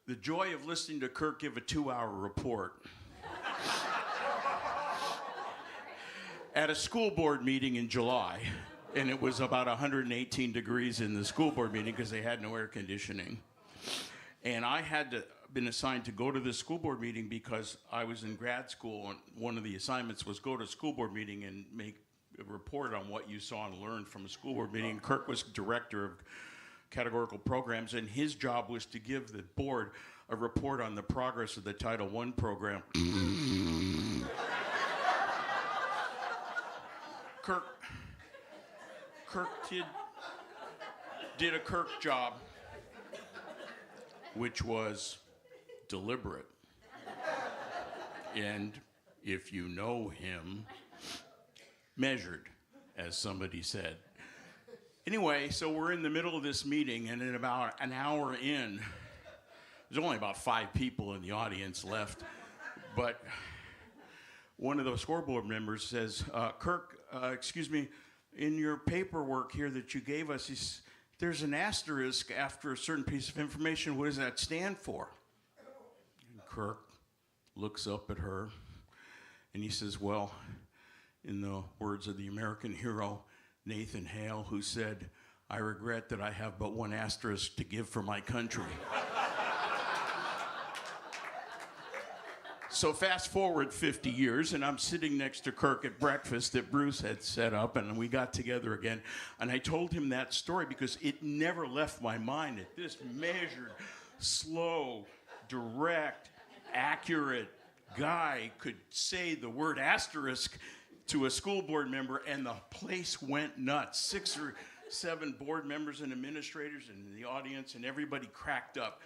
the joy of listening to Kirk give a 2-hour report at a school board meeting in July. And it was about 118 degrees in the school board meeting because they had no air conditioning. And I had been assigned to go to this school board meeting because I was in grad school, and one of the assignments was go to a school board meeting and make a report on what you saw and learned from a school board meeting. Kirk was director of categorical programs, and his job was to give the board a report on the progress of the Title I program. Kirk did a Kirk job, which was deliberate. And if you know him, measured, as somebody said. Anyway, so we're in the middle of this meeting, and in about an hour in, there's only about 5 people in the audience left, but one of the scoreboard members says, Kirk, excuse me, in your paperwork here that you gave us, there's an asterisk after a certain piece of information. What does that stand for? And Kirk looks up at her, and he says, well, in the words of the American hero, Nathan Hale, who said, I regret that I have but one asterisk to give for my country. So fast forward 50 years, and I'm sitting next to Kirk at breakfast that Bruce had set up, and we got together again. And I told him that story because it never left my mind that this measured, slow, direct, accurate guy could say the word asterisk to a school board member, and the place went nuts. 6 or 7 board members and administrators in the audience, and everybody cracked up.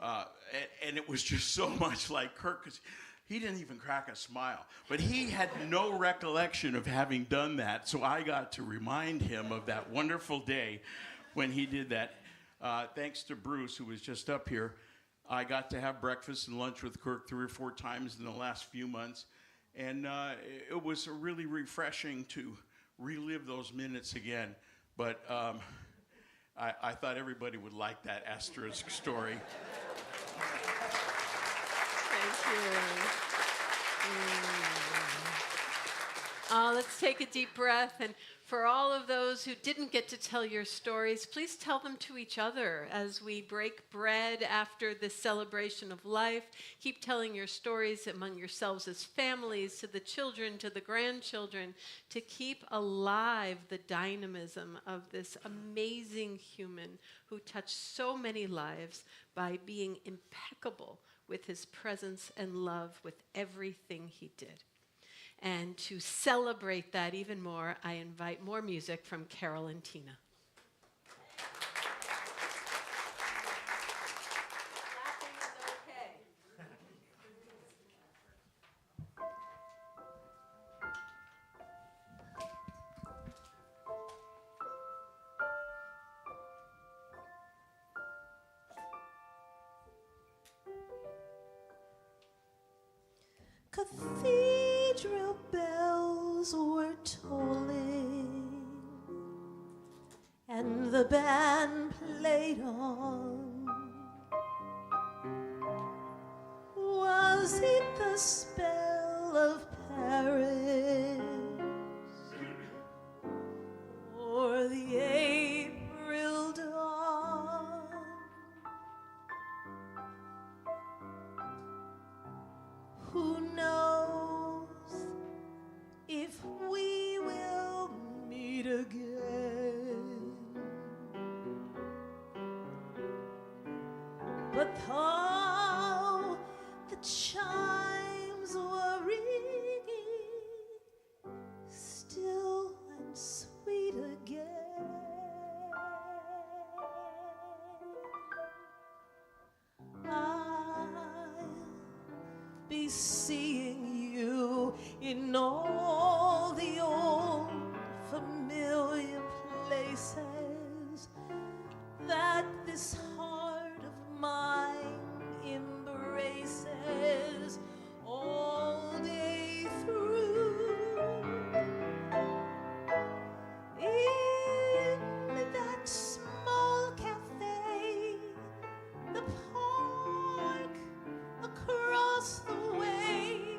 And it was just so much like Kirk, because he didn't even crack a smile. But he had no recollection of having done that, so I got to remind him of that wonderful day when he did that. Thanks to Bruce, who was just up here, I got to have breakfast and lunch with Kirk 3 or 4 times in the last few months. And it was really refreshing to relive those minutes again. But I thought everybody would like that asterisk story. Thank you. Let's take a deep breath. And for all of those who didn't get to tell your stories, please tell them to each other as we break bread after this celebration of life. Keep telling your stories among yourselves as families, to the children, to the grandchildren, to keep alive the dynamism of this amazing human who touched so many lives by being impeccable with his presence and love with everything he did. And to celebrate that even more, I invite more music from Carol and Tina. Clapping is okay. Cathedral bells were tolling, and the band played on. Was it the spell of Paris, or the April dawn? But though the chimes were ringing, still and sweet again, I'll be seeing you in all the old familiar places that this heart of mine embraces all day through. In that small cafe, the park across the way,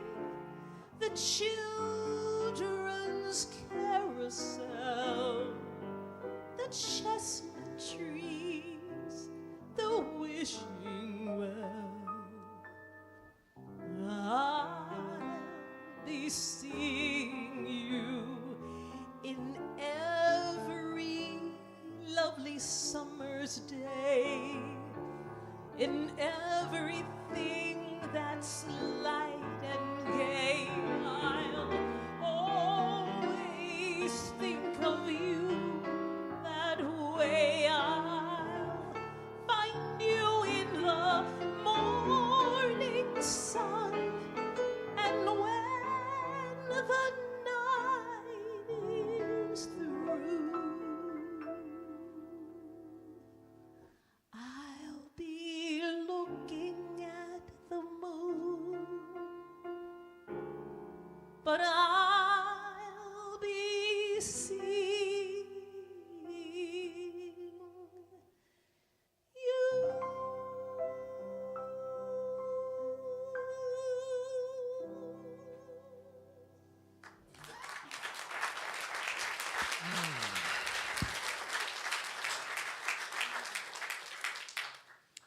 the children's carousel, the chestnut trees, the wishing well, I'll be seeing you in every lovely summer's day, in everything that's light and gay. I'll always think of you that way. I'll find you in the morning sun, and when the night is through, I'll be looking at the moon, but I'll be seeing you.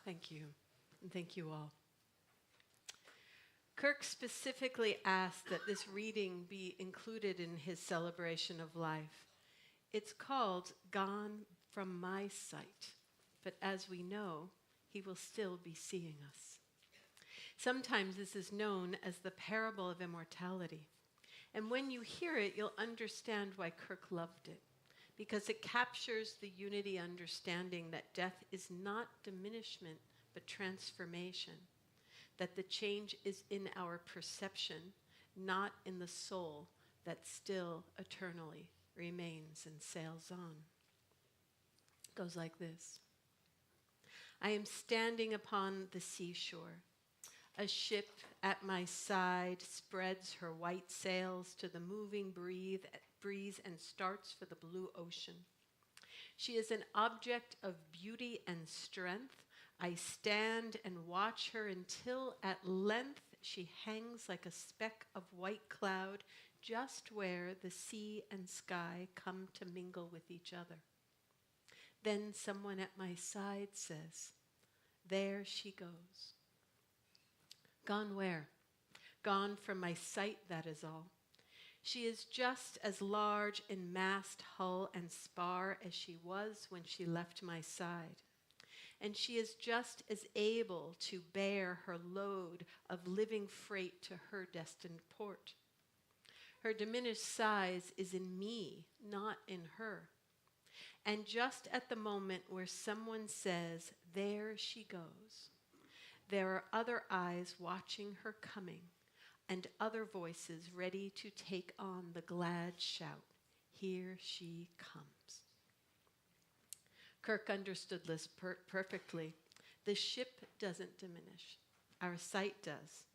Thank you, and thank you all. Kirk specifically asked that this reading be included in his celebration of life. It's called Gone from My Sight, but as we know, he will still be seeing us. Sometimes this is known as the parable of immortality, and when you hear it, you'll understand why Kirk loved it, because it captures the unity understanding that death is not diminishment, but transformation, that the change is in our perception, not in the soul that still eternally remains and sails on. It goes like this. I am standing upon the seashore. A ship at my side spreads her white sails to the moving breeze and starts for the blue ocean. She is an object of beauty and strength. I stand and watch her until at length she hangs like a speck of white cloud just where the sea and sky come to mingle with each other. Then someone at my side says, "There she goes." Gone where? Gone from my sight, that is all. She is just as large in mast, hull, and spar as she was when she left my side. And she is just as able to bear her load of living freight to her destined port. Her diminished size is in me, not in her. And just at the moment where someone says, "There she goes," there are other eyes watching her coming, and other voices ready to take on the glad shout, "Here she comes." Kirk understood this perfectly. The ship doesn't diminish. Our sight does.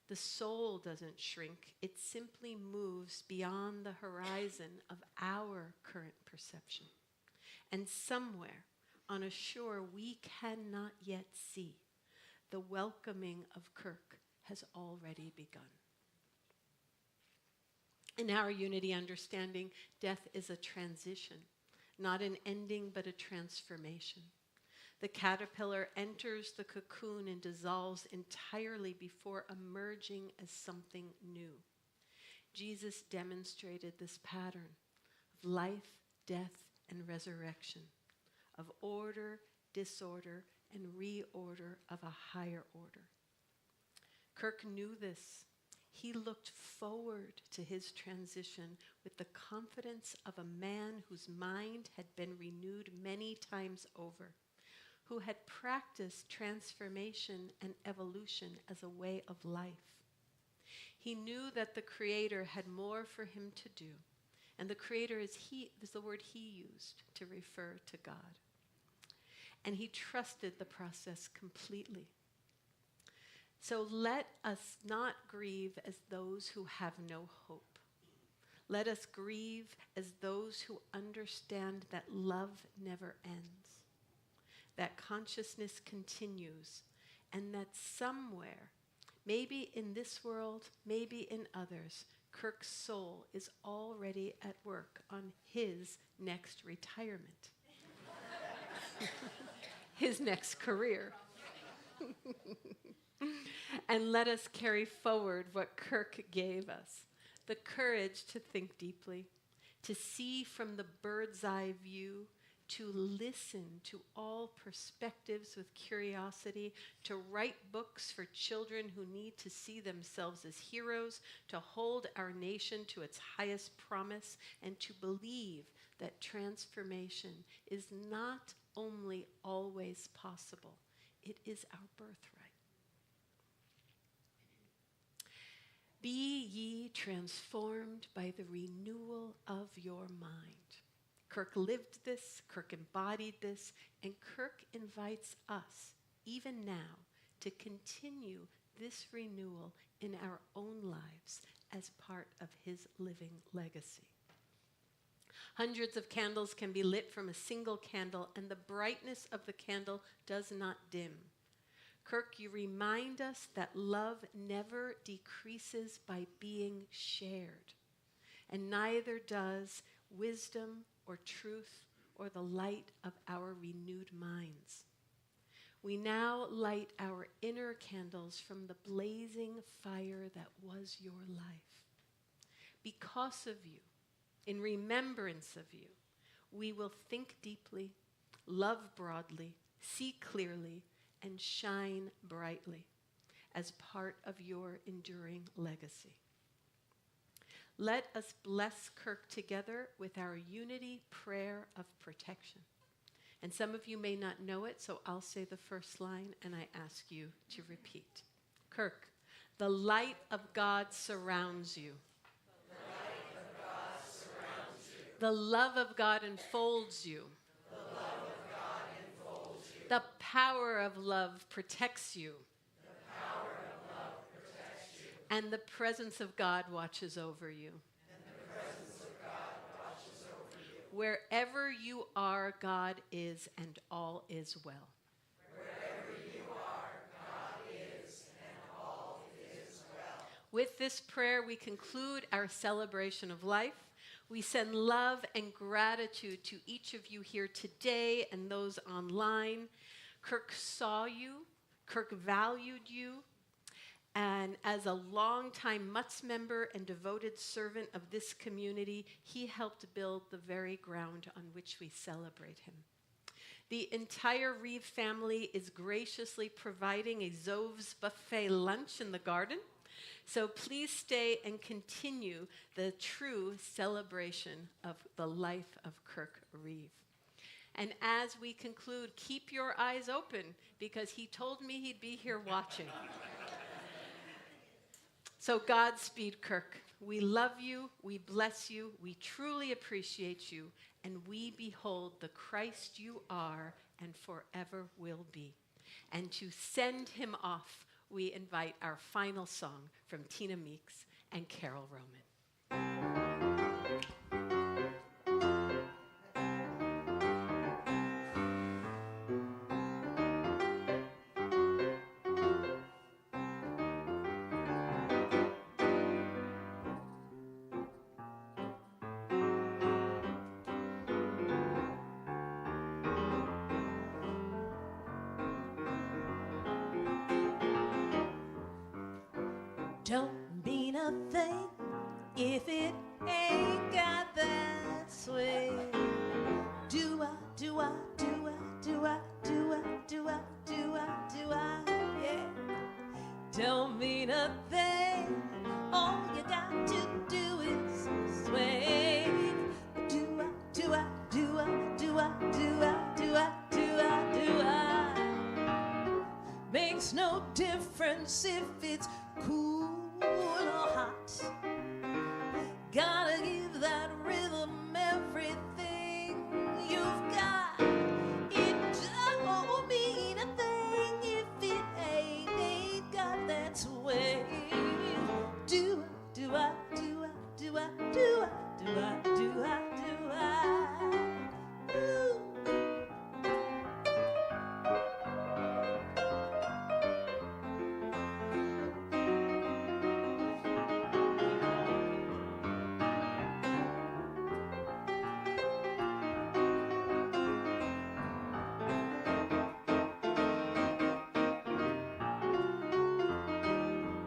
The soul doesn't shrink. It simply moves beyond the horizon of our current perception. And somewhere on a shore we cannot yet see, the welcoming of Kirk has already begun. In our unity understanding, death is a transition, not an ending, but a transformation. The caterpillar enters the cocoon and dissolves entirely before emerging as something new. Jesus demonstrated this pattern of life, death, and resurrection, of order, disorder, and reorder of a higher order. Kirk knew this. He looked forward to his transition with the confidence of a man whose mind had been renewed many times over, who had practiced transformation and evolution as a way of life. He knew that the Creator had more for him to do, and the Creator is the word he used to refer to God. And he trusted the process completely. So let us not grieve as those who have no hope. Let us grieve as those who understand that love never ends, that consciousness continues, and that somewhere, maybe in this world, maybe in others, Kirk's soul is already at work on his next retirement, his next career. And let us carry forward what Kirk gave us, the courage to think deeply, to see from the bird's eye view, to listen to all perspectives with curiosity, to write books for children who need to see themselves as heroes, to hold our nation to its highest promise, and to believe that transformation is not only always possible, it is our birthright. Be ye transformed by the renewal of your mind. Kirk lived this, Kirk embodied this, and Kirk invites us, even now, to continue this renewal in our own lives as part of his living legacy. Hundreds of candles can be lit from a single candle, and the brightness of the candle does not dim. Kirk, you remind us that love never decreases by being shared, and neither does wisdom or truth or the light of our renewed minds. We now light our inner candles from the blazing fire that was your life. Because of you, in remembrance of you, we will think deeply, love broadly, see clearly, and shine brightly as part of your enduring legacy. Let us bless Kirk together with our unity prayer of protection. And some of you may not know it, so I'll say the first line and I ask you to repeat. Kirk, the light of God surrounds you. The light of God surrounds you. The love of God enfolds you. The love of God enfolds you. The power of love protects you. The power of love protects you. And the presence of God watches over you. And the presence of God watches over you. Wherever you are, God is, and all is well. Wherever you are, God is, and all is well. With this prayer, we conclude our celebration of life. We send love and gratitude to each of you here today and those online. Kirk saw you, Kirk valued you, and as a longtime Mutz member and devoted servant of this community, he helped build the very ground on which we celebrate him. The entire Reeve family is graciously providing a Zove's buffet lunch in the garden. So please stay and continue the true celebration of the life of Kirk Reeve. And as we conclude, keep your eyes open because he told me he'd be here watching. So Godspeed, Kirk. We love you, we bless you, we truly appreciate you, and we behold the Christ you are and forever will be. And to send him off, we invite our final song from Tina Meeks and Carol Roman. Don't mean a thing if it ain't got that swing. Do I, do I, do I, do I, do I, do I, yeah. Don't mean a thing. All you got to do is swing. Do I. Makes no difference if it's cool or hot. Gotta give that rhythm everything you've got. It don't mean a thing if it ain't got that swing. Do I. Ooh.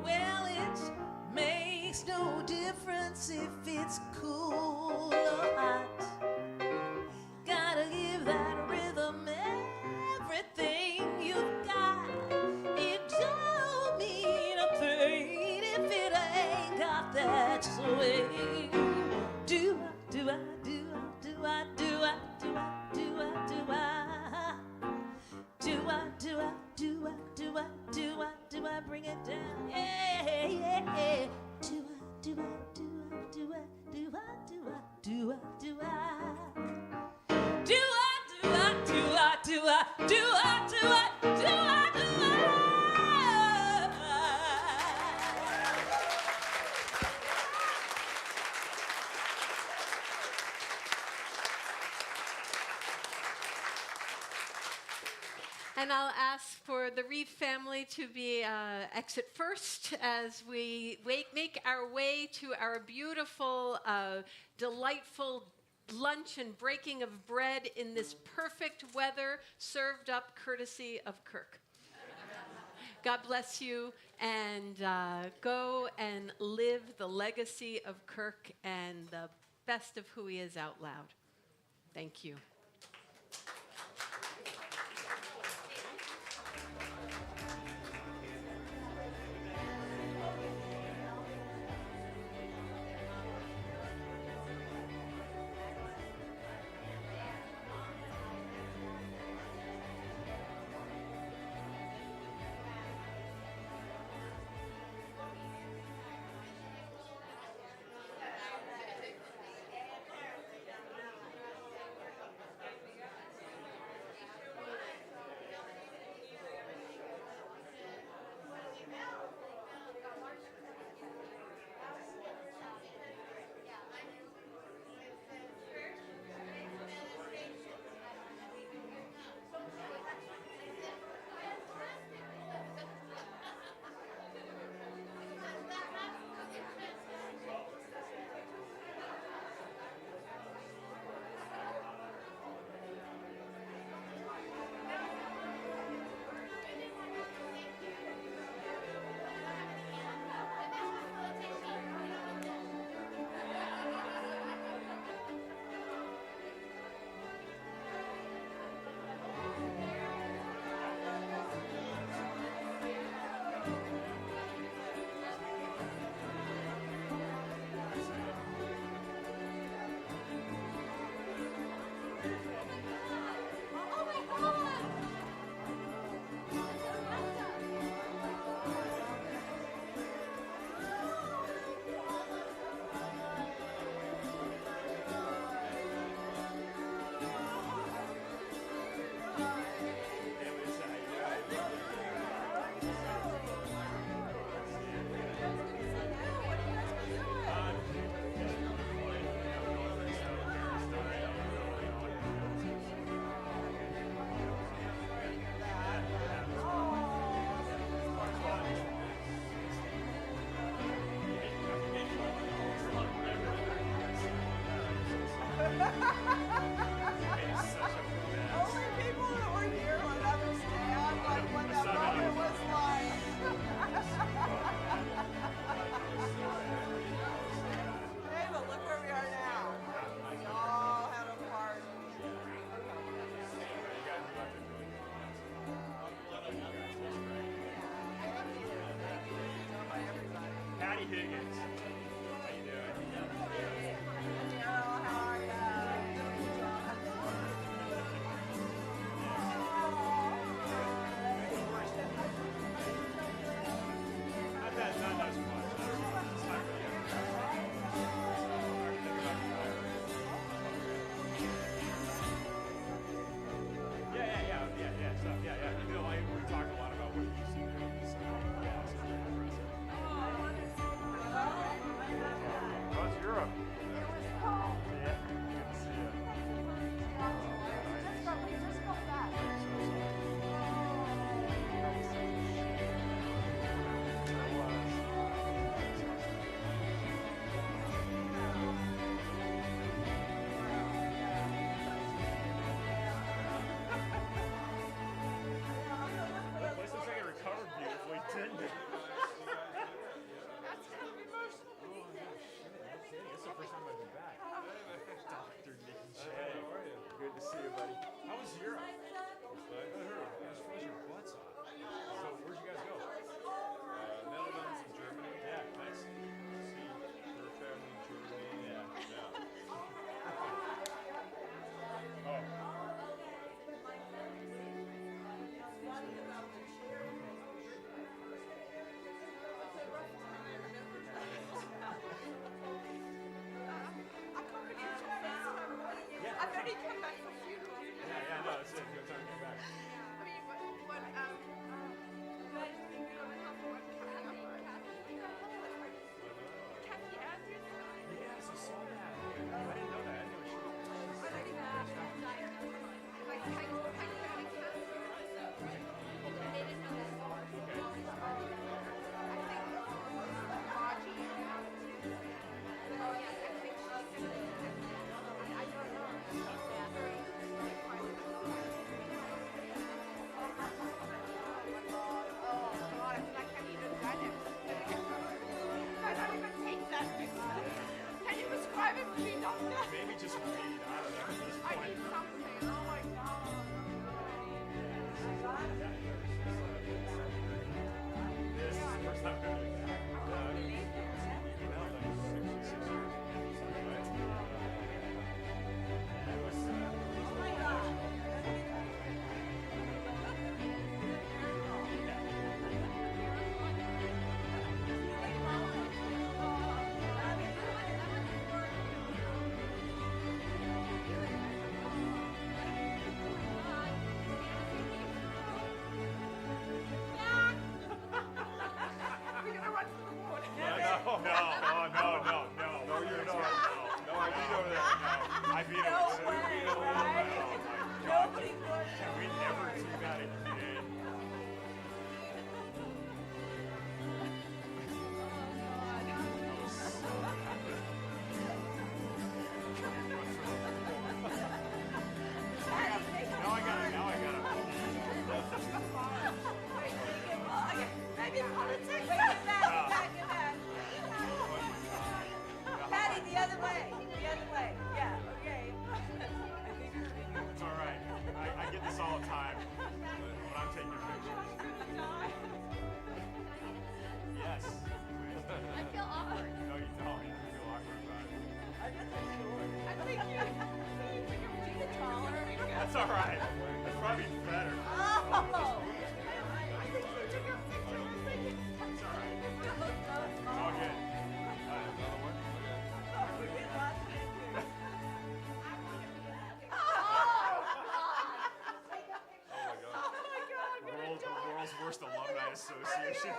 Well, it makes no difference if it's cool or hot. Gotta give that rhythm everything you've got. It don't mean a thing if it ain't got that swing. Do I bring it down? Yeah. Do And I'll ask for the Reeve family to be exit first as we make our way to our beautiful, delightful lunch and breaking of bread in this perfect weather, served up courtesy of Kirk. God bless you, and go and live the legacy of Kirk and the best of who he is out loud. Thank you. Higgins. How you doing? Not that, not as much. It's not really yeah. So, yeah. You know, like, we talk a lot about what you used to do. So, yeah, it's pretty impressive. How's Europe? Yeah, good to see you. Just go back. That place looks like it recovered beautifully, didn't it? That's kind of emotional. It's the first time I've been back. Dr. Nick J. How are you? Good to see you, buddy. How was Europe? Good. You guys froze your butts off. So where'd you guys go? Netherlands and Germany. Yeah, nice. See your family in Germany. Yeah. Oh. I've already come back from funerals. Yeah, no, it's it. Good time to get back. I mean, what you guys think of how one Kathy Andrews? Yes, I saw that. I didn't know that. I didn't know she was. I think like pancreatic cancer. And they didn't know that. Maybe just read. I don't know at this I point. need something. Oh my god. This is the first time I'm doing that. You know, like 6 years. Right? It was, oh my god. I beat him. No way, right? Nobody would. Can we never do that again? Now I gotta. Maybe politics. Wait, get back. Patty, the other way. Yeah, okay. It's all right. I get this all the time when I'm taking your pictures. Yes. I feel awkward. No, you don't. You feel awkward about it. I think you're taller. That's all right. That's probably better. Oh! It's all right. It's all good. Another one? Oh my god. The world's worst alumni association.